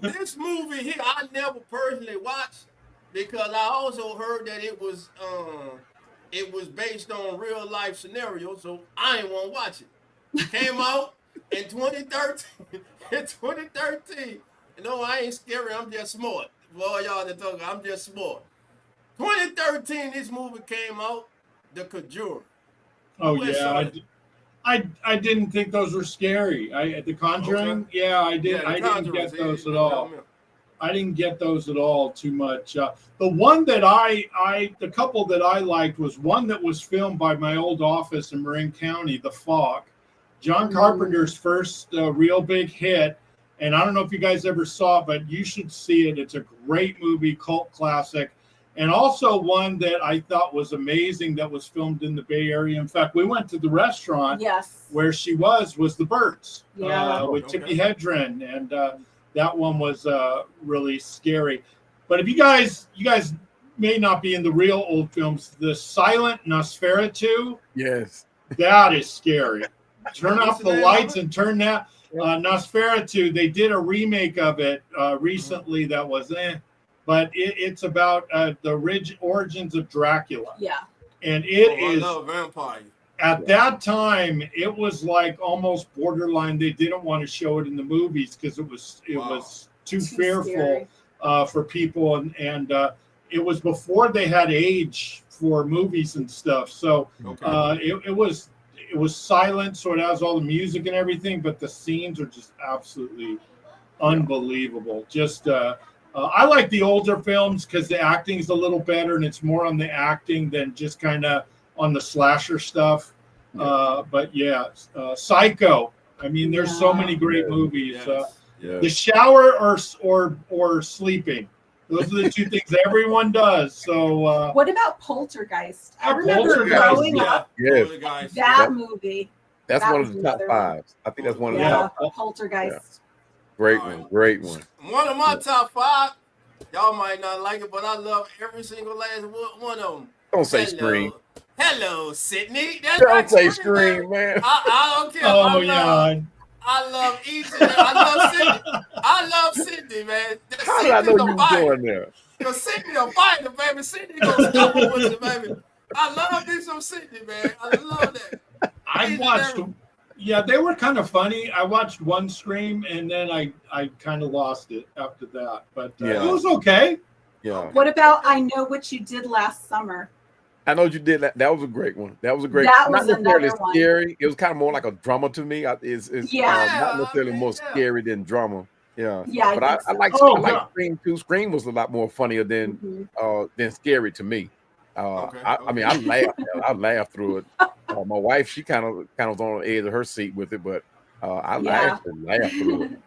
this movie here, I never personally watched because I also heard that it was based on real life scenarios, so I ain't want to watch it. It came out in 2013. In 2013. No, I ain't scary. I'm just smart. For all y'all that talk, I'm just smart. 2013, this movie came out, The Conjuring. Oh yeah, I didn't think those were scary. The Conjuring, I didn't get those at all. I didn't get those at all too much. The one that the couple that I liked was one that was filmed by my old office in Marin County, The Fog. John Carpenter's first real big hit. And I don't know if you guys ever saw it, but you should see it. It's a great movie, cult classic. And also one that I thought was amazing that was filmed in the Bay Area. In fact, we went to the restaurant where she was The Birds with Tippi Hedren. And that one was really scary. But if you guys may not be in the real old films, the silent Nosferatu. Yes. That is scary. Turn off the lights and turn that. Nosferatu, they did a remake of it recently that was but it's about the origins of Dracula. Yeah. And I love vampires. At that time, it was like almost borderline. They didn't want to show it in the movies because it was too fearful for people, and it was before they had age for movies and stuff. So it was silent, so it has all the music and everything, but the scenes are just absolutely unbelievable. Just I like the older films because the acting is a little better and it's more on the acting than just kind of on the slasher stuff. But Psycho. I mean, there's so many great movies. The Shower or sleeping. Those are the two things everyone does. So what about Poltergeist? I remember growing up. That movie. That's one of the top fives. I think that's one of the top five. Poltergeist. Great one. One of my top five. Y'all might not like it, but I love every single last one of them. Don't say Scream. Hello, Sydney. Don't say Scream, man. I don't care. I love each and I love Sydney. I love Sydney, man. How did I know you were going there? Because Sydney a fighter, baby. Sydney gonna stop with you, baby. I love me some Sydney, man. I love that. I watched them. Yeah, they were kind of funny. I watched one Scream, and then I kind of lost it after that. But it was okay. Yeah. What about I Know What You Did Last Summer? I know you did that. That was a great one. That was not necessarily scary. It was kind of more like a drama to me. It's not necessarily more scary than drama. Yeah. But I like Scream too. Scream was a lot more funnier than scary to me. I mean, I laughed through it. My wife, she kind of was on the edge of her seat with it, but I actually laughed through it.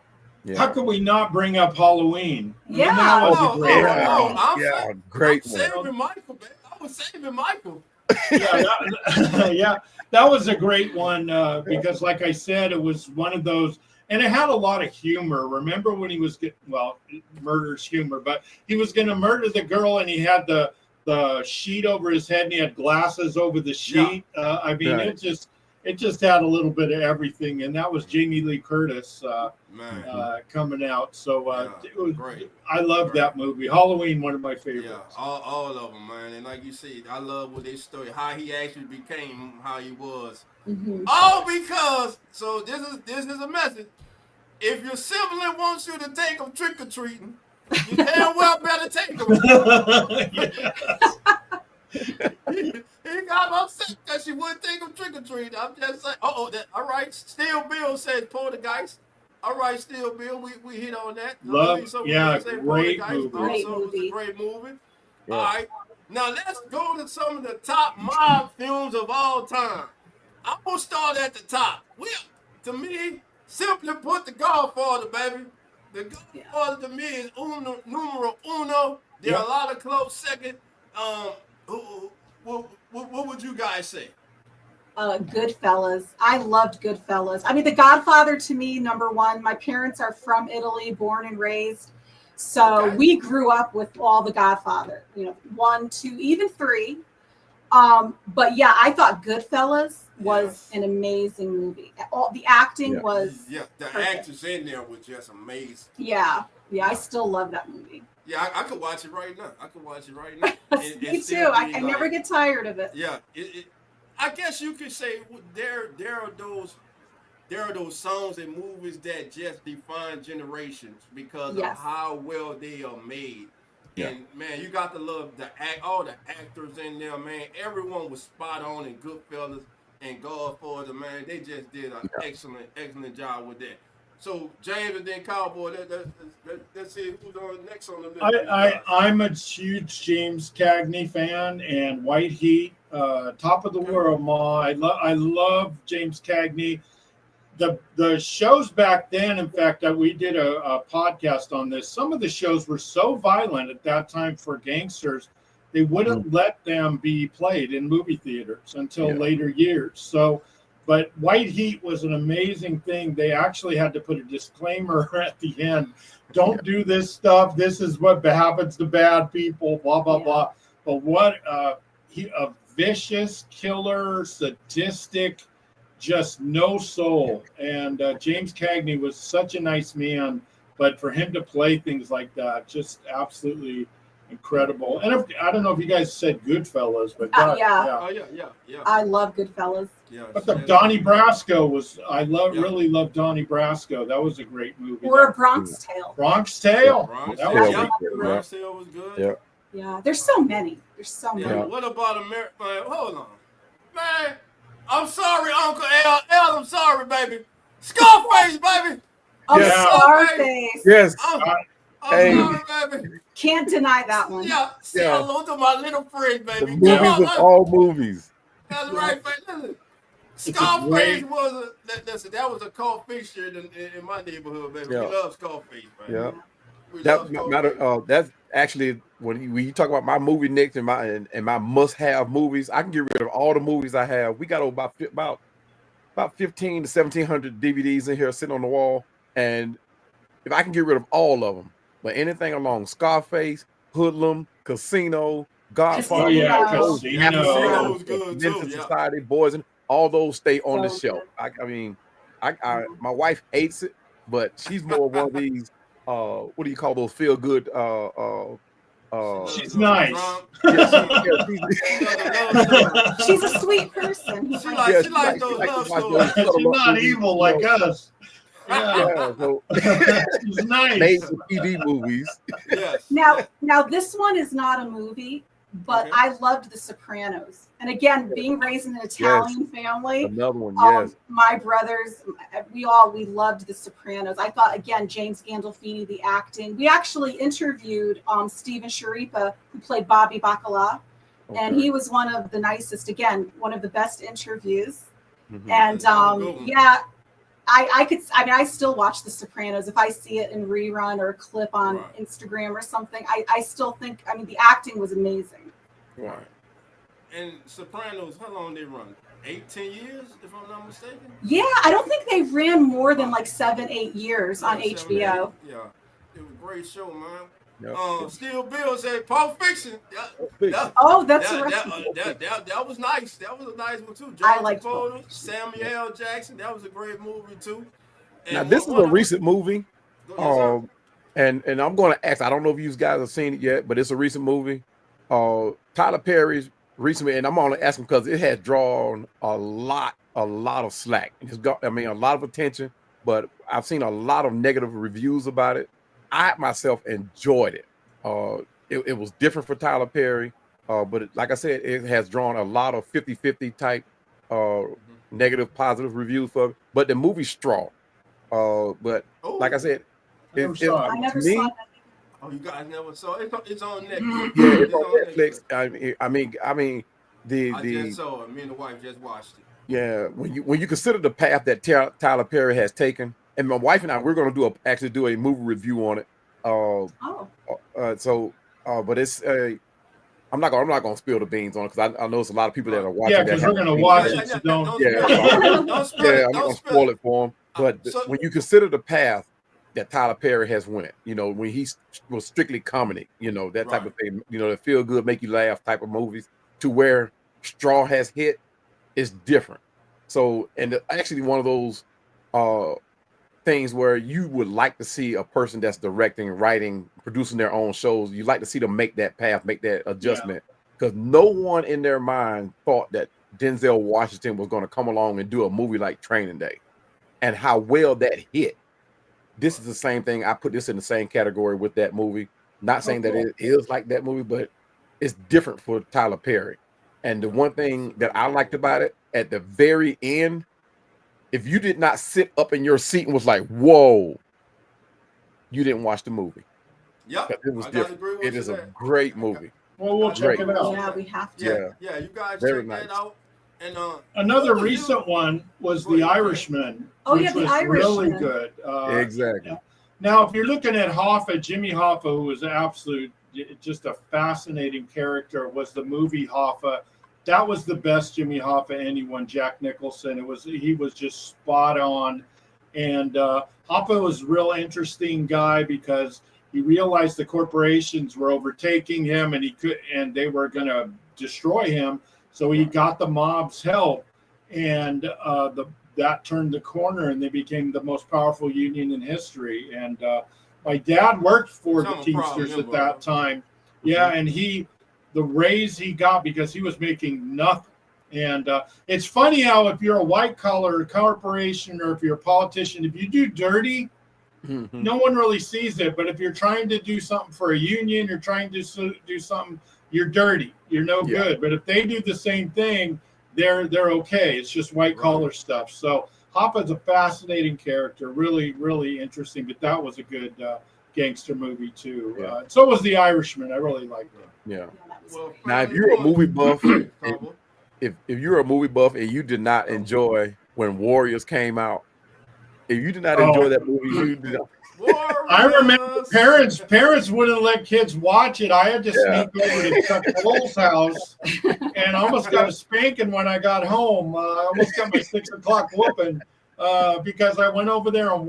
Yeah. How could we not bring up Halloween? Yeah, that was a great one. Great one. Saving Michael, man. I was saving Michael. That was a great one because, like I said, it was one of those, and it had a lot of humor. Remember when he was murder's humor, but he was going to murder the girl, and he had the sheet over his head, and he had glasses over the sheet. I mean, it just had a little bit of everything, and that was Jamie Lee Curtis coming out. So it was great. I love that movie. Halloween, one of my favorites. Yeah, all of them, man. And like you said, I love what they story, how he actually became how he was. Mm-hmm. All because this is a message. If your sibling wants you to take them trick or treating, you damn well better take them. He got upset that she wouldn't take him trick or treat. I'm just saying. All right. Still Bill says Poltergeist. All right, Still Bill. We hit on that. Great movie. Also, it was a great movie. All right. Now let's go to some of the top mob films of all time. I'm gonna start at the top. To me, simply put, The Godfather, baby. The Godfather to me is numero uno. There are a lot of close second. What would you guys say? Goodfellas. I loved Goodfellas. I mean, The Godfather to me, number one. My parents are from Italy, born and raised. So we grew up with all The Godfather, 1, 2, even 3. But yeah, I thought Goodfellas was an amazing movie. All the acting was the perfect. actors in there was just amazing. Yeah, I still love that movie. Yeah, I could watch it right now. Me too. I never get tired of it. Yeah, I guess you could say there are those songs and movies that just define generations because of how well they are made. Yeah. And man, you got to love all the actors in there, man. Everyone was spot on in Goodfellas and Godfather, man. They just did an excellent job with that. So James and then Cowboy, let's see who's on next on the list. I'm a huge James Cagney fan and White Heat, top of the world, Ma. I love James Cagney. The shows back then, in fact, we did a podcast on this. Some of the shows were so violent at that time for gangsters, they wouldn't let them be played in movie theaters until later years. So, but White Heat was an amazing thing. They actually had to put a disclaimer at the end. Don't do this stuff. This is what happens to bad people, blah, blah, blah. But what a vicious, killer, sadistic, just no soul. And James Cagney was such a nice man, but for him to play things like that, just absolutely incredible. And I don't know if you guys said Goodfellas, but Oh yeah. I love Goodfellas. Yeah. But Donnie Brasco was, really loved Donnie Brasco. That was a great movie. Or Bronx Tale. Bronx Tale. Bronx Tale was good. Yeah. There's so many. What about America? Hold on, man. I'm sorry, Uncle L. I'm sorry, baby. Scarface, baby. Oh, Scarface. Yes. I'm sorry, baby. Can't deny that one. Yeah. Say hello to my little friend, baby. The movies of all movies. That's right, man. Listen. Scarface that was a cult fixture in my neighborhood, baby. We love Scarface, man. Yeah. That's actually when you talk about my movie next and my must-have movies, I can get rid of all the movies I have. We got about 15 to 1,700 DVDs in here sitting on the wall, and if I can get rid of all of them, but anything along Scarface, Hoodlum, Casino, Godfather, Casino was good Menace too. Society, Boys, and all those stay on the shelf. I mean, my wife hates it, but she's more one of these. What do you call those feel good? She's nice. She's a sweet person. She likes those love stories. She's not evil like us. So she's nice. Made some TV movies. Yes. Now this one is not a movie, but I loved The Sopranos. And again, being raised in an Italian family, another one. My brothers, we loved The Sopranos. I thought, again, James Gandolfini, the acting. We actually interviewed Steven Sharipa, who played Bobby Bacala, and he was one of the nicest. Again, one of the best interviews. Mm-hmm. And I still watch The Sopranos. If I see it in rerun or a clip on Instagram or something, I still think, the acting was amazing. Right. And Sopranos, how long they run? 8-10 years, if I'm not mistaken? Yeah, I don't think they ran more than like 7-8 years on HBO. Yeah, it was a great show, man. Yep. Steel Bill said Pulp Fiction. That was nice. That was a nice one too. I like Samuel L. Jackson. That was a great movie too. And now this is a recent movie. And I'm going to ask. I don't know if you guys have seen it yet, but it's a recent movie. Tyler Perry's recently, and I'm only asking because it has drawn a lot of slack. It's got, a lot of attention, but I've seen a lot of negative reviews about it. I myself enjoyed it. It was different for Tyler Perry, but like I said, it has drawn a lot of 50-50 type negative, positive reviews for it. But the movie's strong. But like I said, I never saw that. Oh, you guys never saw it? It's on Netflix. Yeah, it's on Netflix. I mean, I just saw it. Me and the wife just watched it. yeah. When you consider the path that Tyler Perry has taken, and my wife and I, we're going to actually do a movie review on it. But it's I'm not gonna spill the beans on it because I know it's a lot of people that are watching. Yeah, because we're gonna watch it. So don't. Don't I'm gonna spoil it for them. But when you consider the path that Tyler Perry has went, when he was strictly comedy, that type of thing, the feel good, make you laugh type of movies, to where Straw has hit is different. So, and actually one of those things where you would like to see a person that's directing, writing, producing their own shows. You like to see them make that path, make that adjustment, because no one in their mind thought that Denzel Washington was going to come along and do a movie like Training Day, and how well that hit. This is the same thing. I put this in the same category with that movie. Not saying that it is like that movie, but it's different for Tyler Perry. And the one thing that I liked about it, at the very end, if you did not sit up in your seat and was like, whoa, you didn't watch the movie. Yep. It was different. It is a great movie. Well, we'll check it out. Yeah, we have to. Yeah, you guys Very check nice. that out. And another recent one was The Irishman, which was really good. Exactly. Yeah. Now, if you're looking at Hoffa, Jimmy Hoffa, who was just a fascinating character, was the movie Hoffa. That was the best Jimmy Hoffa anyone. Jack Nicholson. He was just spot on, and Hoffa was a real interesting guy because he realized the corporations were overtaking him, and they were going to destroy him. So he got the mob's help, and that turned the corner, and they became the most powerful union in history. And my dad worked for the Teamsters at that time. Yeah, and the raise he got because he was making nothing. And it's funny how if you're a white collar corporation or if you're a politician, if you do dirty, no one really sees it. But if you're trying to do something for a union, you're trying to do something, you're dirty. You're no good. But if they do the same thing, they're okay. It's just white collar stuff. So Hoffa's a fascinating character, really, really interesting. But that was a good gangster movie too. So was The Irishman. I really liked it. Yeah. Well, now, if you're a movie buff, if you're a movie buff and you did not enjoy when Warriors came out, if you did not enjoy that movie, you did not. I remember parents wouldn't let kids watch it. I had to sneak over to Chuck Cole's house and almost got a spanking when I got home. I almost got my 6 o'clock whooping because I went over there and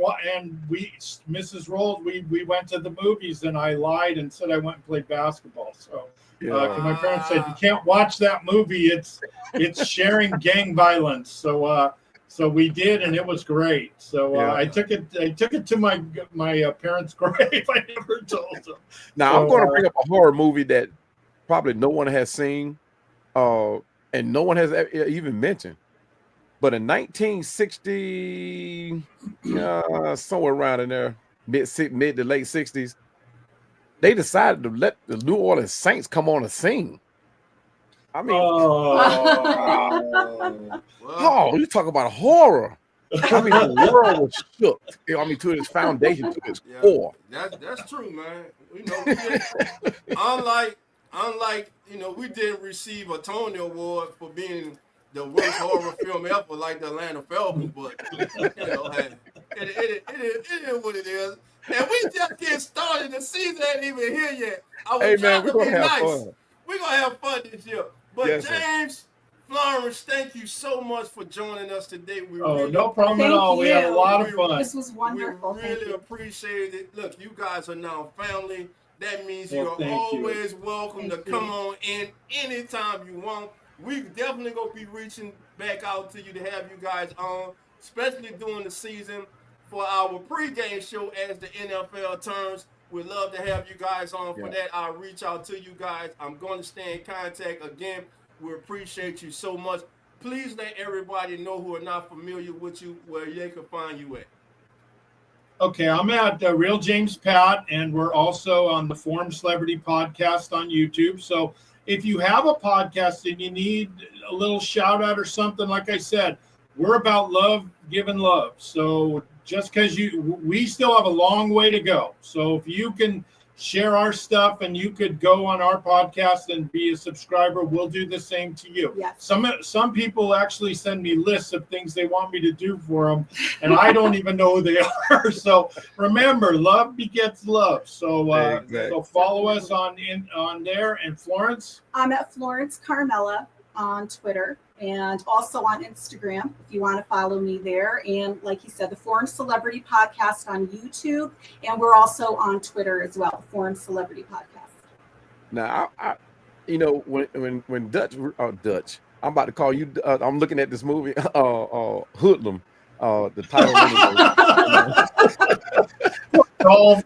Mrs. Rolls, we went to the movies and I lied and said I went and played basketball. So my parents said you can't watch that movie. It's sharing gang violence. So we did, and it was great. So I took it to my parents' grave. I never told them. Now I'm going to bring up a horror movie that probably no one has seen, and no one has even mentioned. But in 1960, somewhere around in there, mid to late 60s, they decided to let the New Orleans Saints come on the scene. I mean, you talk about horror. I mean, the world was shook. I mean, to its foundation, to its core. That's true, man. Unlike we didn't receive a Tony Award for being the worst horror film ever, like the Atlanta Falcons, but it is what it is. And we just get started. The season ain't even here yet. I was trying to be nice. Fun. We're gonna have fun this year. But James, Florence, thank you so much for joining us today. No problem at all. We had a lot of fun. This was wonderful. We really appreciate it. Look, you guys are now family. That means you're always welcome to come on in anytime you want. We definitely gonna be reaching back out to you to have you guys on, especially during the season for our pregame show as the NFL turns. We'd love to have you guys on for that. I'll reach out to you guys. I'm going to stay in contact again. We appreciate you so much. Please let everybody know who are not familiar with you where they can find you at. Okay, I'm at Real James Pat, and we're also on the Forum Celebrity Podcast on YouTube. So if you have a podcast and you need a little shout out or something, like I said, we're about love, giving love. So just because we still have a long way to go. So if you can share our stuff and you could go on our podcast and be a subscriber, we'll do the same to you. Yes. Some people actually send me lists of things they want me to do for them, and I don't even know who they are. So remember, love begets love. So Exactly. so follow us on there. And Florence, I'm at Florence Carmela on Twitter and also on Instagram if you want to follow me there. And like you said, the Foreign Celebrity Podcast on YouTube, and we're also on Twitter as well, Foreign Celebrity Podcast. Now, I when Dutch, I'm about to call you. I'm looking at this movie, Hoodlum. The title. Dolph.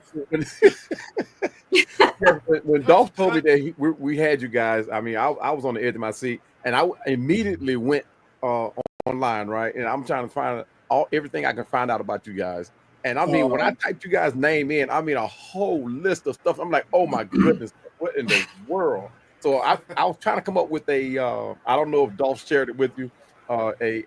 When Dolph told me that we had you guys, I mean, I was on the edge of my seat, and I immediately went online, right? And I'm trying to find everything I can find out about you guys. And I mean, when I typed you guys' name in, I mean, a whole list of stuff. I'm like, oh my goodness, what in the world? So I was trying to come up with a I don't know if Dolph shared it with you, a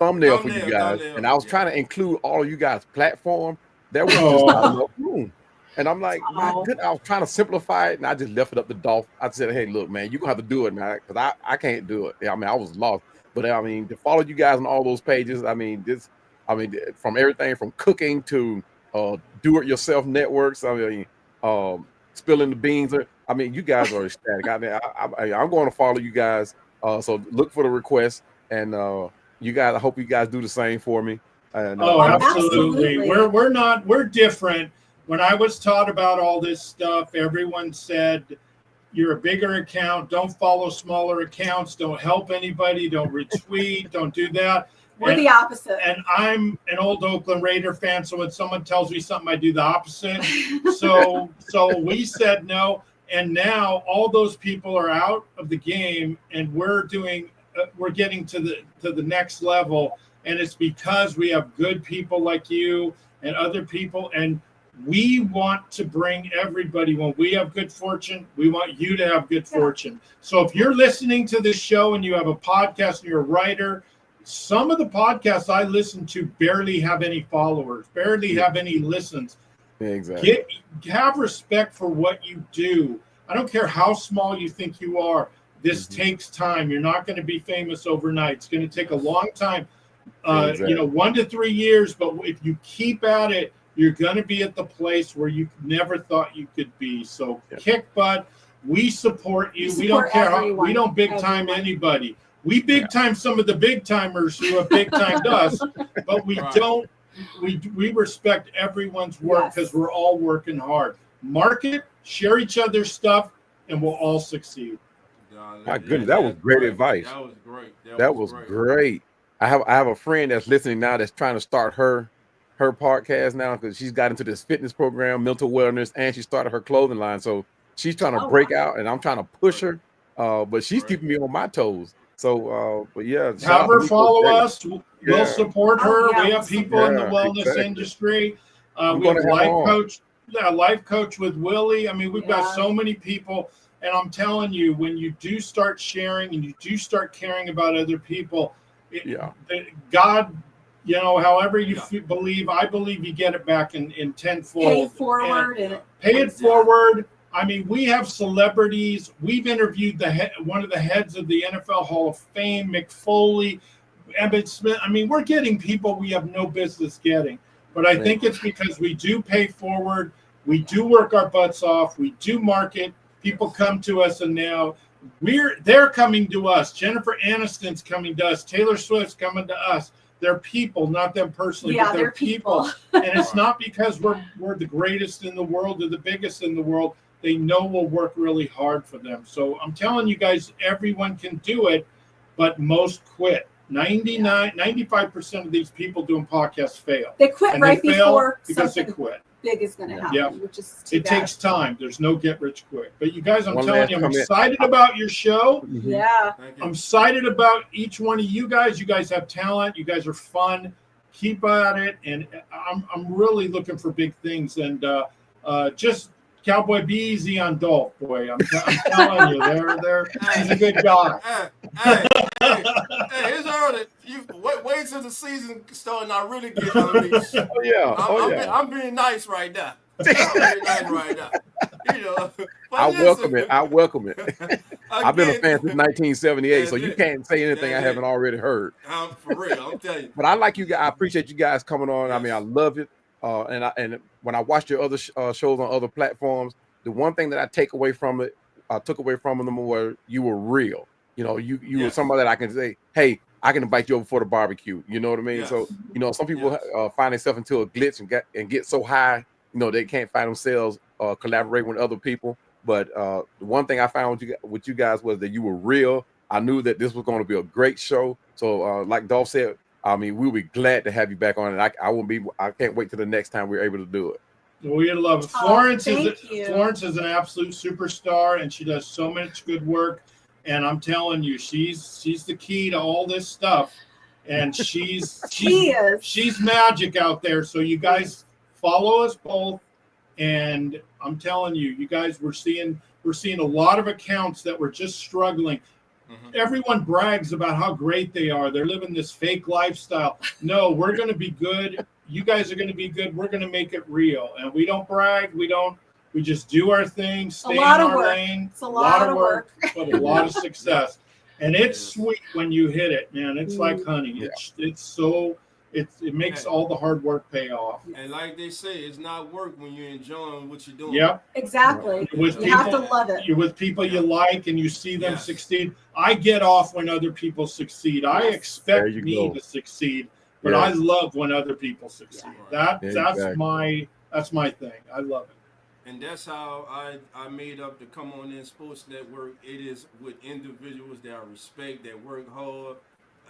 thumbnail for you guys, and I was trying to include all of you guys' platform. There was just not enough room, and I'm like, my goodness, I was trying to simplify it, and I just left it up to Dolph. I said, hey, look, man, you're gonna have to do it, man, because I can't do it. I mean, I was lost, but I mean, to follow you guys on all those pages, I mean, from everything from cooking to do-it-yourself networks. I mean, spilling the beans. I mean, you guys are ecstatic. I mean, I'm going to follow you guys. So look for the request, and you guys. I hope you guys do the same for me. And, absolutely. We're different. When I was taught about all this stuff, everyone said, you're a bigger account. Don't follow smaller accounts. Don't help anybody. Don't retweet. Don't do that. We're the opposite. And I'm an old Oakland Raider fan, so when someone tells me something, I do the opposite. So we said no, and now all those people are out of the game, and we're getting to the next level, and it's because we have good people like you and other people, and we want to bring everybody. When we have good fortune, we want you to have good fortune. So if you're listening to this show and you have a podcast and you're a writer, some of the podcasts I listen to barely have any followers, barely have any listens. Exactly. Have respect for what you do. I don't care how small you think you are. This takes time. You're not going to be famous overnight. It's going to take a long time, 1 to 3 years. But if you keep at it, you're going to be at the place where you never thought you could be. So kick butt. We support you. We don't care how. We don't big time anybody. We big time some of the big timers who have big timed us, but we don't. We respect everyone's work because we're all working hard. Market, share each other's stuff, and we'll all succeed. My goodness, that was great advice. That was great. That was great. I have a friend that's listening now that's trying to start her podcast now because she's got into this fitness program, mental wellness, and she started her clothing line. So she's trying to break out, and I'm trying to push her, but she's keeping me on my toes. So, but yeah, have her follow us. We'll support her. We have people in the wellness industry. We have life coach with Willie. I mean, we've got so many people, and I'm telling you, when you do start sharing and you do start caring about other people, God, however you believe, I believe you get it back in tenfold. Pay it forward. Pay it forward. I mean, we have celebrities. We've interviewed one of the heads of the NFL Hall of Fame, Mick Foley, Emmitt Smith. I mean, we're getting people we have no business getting. But I think it's because we do pay forward. We do work our butts off. We do market. People come to us, and now they're coming to us. Jennifer Aniston's coming to us. Taylor Swift's coming to us. They're people, not them personally, but they're people. And it's not because we're the greatest in the world or the biggest in the world. They know we'll work really hard for them. So I'm telling you guys, everyone can do it, but most quit. 95% of these people doing podcasts fail. They quit and right they fail before because they quit. Big is going to happen, which is too It bad. takes time. There's no get rich quick. But you guys, I'm telling you, I'm excited about your show. Yeah. I'm excited about each one of you guys. You guys have talent. You guys are fun. Keep at it. And I'm really looking for big things. And just Cowboy, be easy on Dolph, boy. I'm telling you, he's a good guy. Hey, it's early. You wait till the season starts and I really get unleashed. Oh yeah. I'm being nice right now. I'm being nice right now. You know, I welcome it. Again, I've been a fan since 1978, so you it. can't say anything I haven't already heard. For real, I'm telling you. But I like you guys. I appreciate you guys coming on. Yes. I mean, I love it. And when I watch your other shows on other platforms, the one thing that I took away from them were you were real. You know, you were somebody that I can say, hey, I can invite you over for the barbecue. You know what I mean? Yes. So, you know, some people find themselves into a glitch and get so high, you know, they can't find themselves collaborating with other people. But the one thing I found with you guys was that you were real. I knew that this was going to be a great show. So like Dolph said, I mean, we'll be glad to have you back on, and I can't wait till the next time we're able to do it. We love it. Florence is an absolute superstar, and she does so much good work. And I'm telling you, she's the key to all this stuff. And she's magic out there. So you guys follow us both. And I'm telling you, you guys, we're seeing a lot of accounts that were just struggling. Everyone brags about how great they are. They're living this fake lifestyle. No, we're going to be good. You guys are going to be good. We're going to make it real. And we don't brag. We just do our thing, stay in our lane. It's a lot of work. But a lot of success. And it's sweet when you hit it, man. It's like honey. It makes all the hard work pay off. And like they say, it's not work when you're enjoying what you're doing. Yep. Exactly. You have to love it. You're with people you like and you see them succeed. I get off when other people succeed. I expect me to succeed, but I love when other people succeed. That's my thing. I love it. And that's how I made up the Come On In Sports Network. It is with individuals that I respect, that work hard,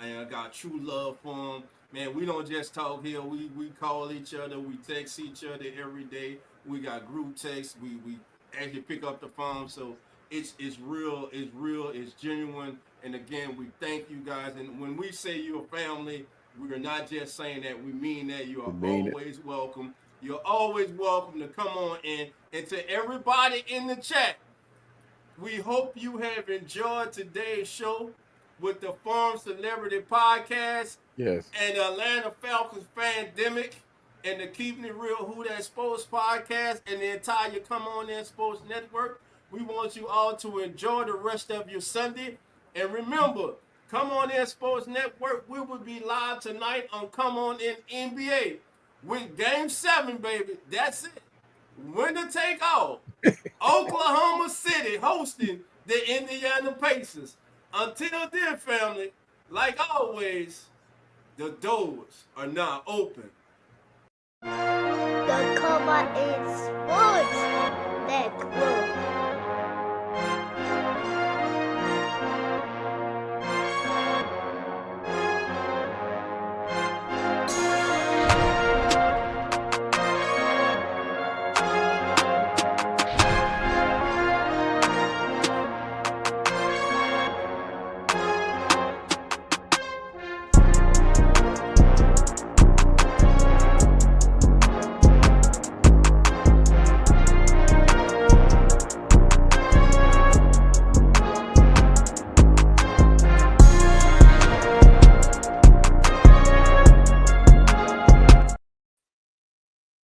and I got true love for them. Man, we don't just talk here. We call each other. We text each other every day. We got group texts. We actually pick up the phone. So it's real. It's real. It's genuine. And again, we thank you guys. And when we say you're family, we're not just saying that. We mean that. You are always welcome. You're always welcome to come on in. And to everybody in the chat, we hope you have enjoyed today's show with the Farm Celebrity Podcast. Yes. And the Atlanta Falcons Fandemic and the Keeping It Real Who That Sports Podcast and the entire Come On In Sports Network. We want you all to enjoy the rest of your Sunday. And remember, Come On In Sports Network, we will be live tonight on Come On In NBA with Game 7, baby. That's it. Winner take all. Oklahoma City hosting the Indiana Pacers. Until then, family, like always, the doors are now open. The Come On In Sports Network.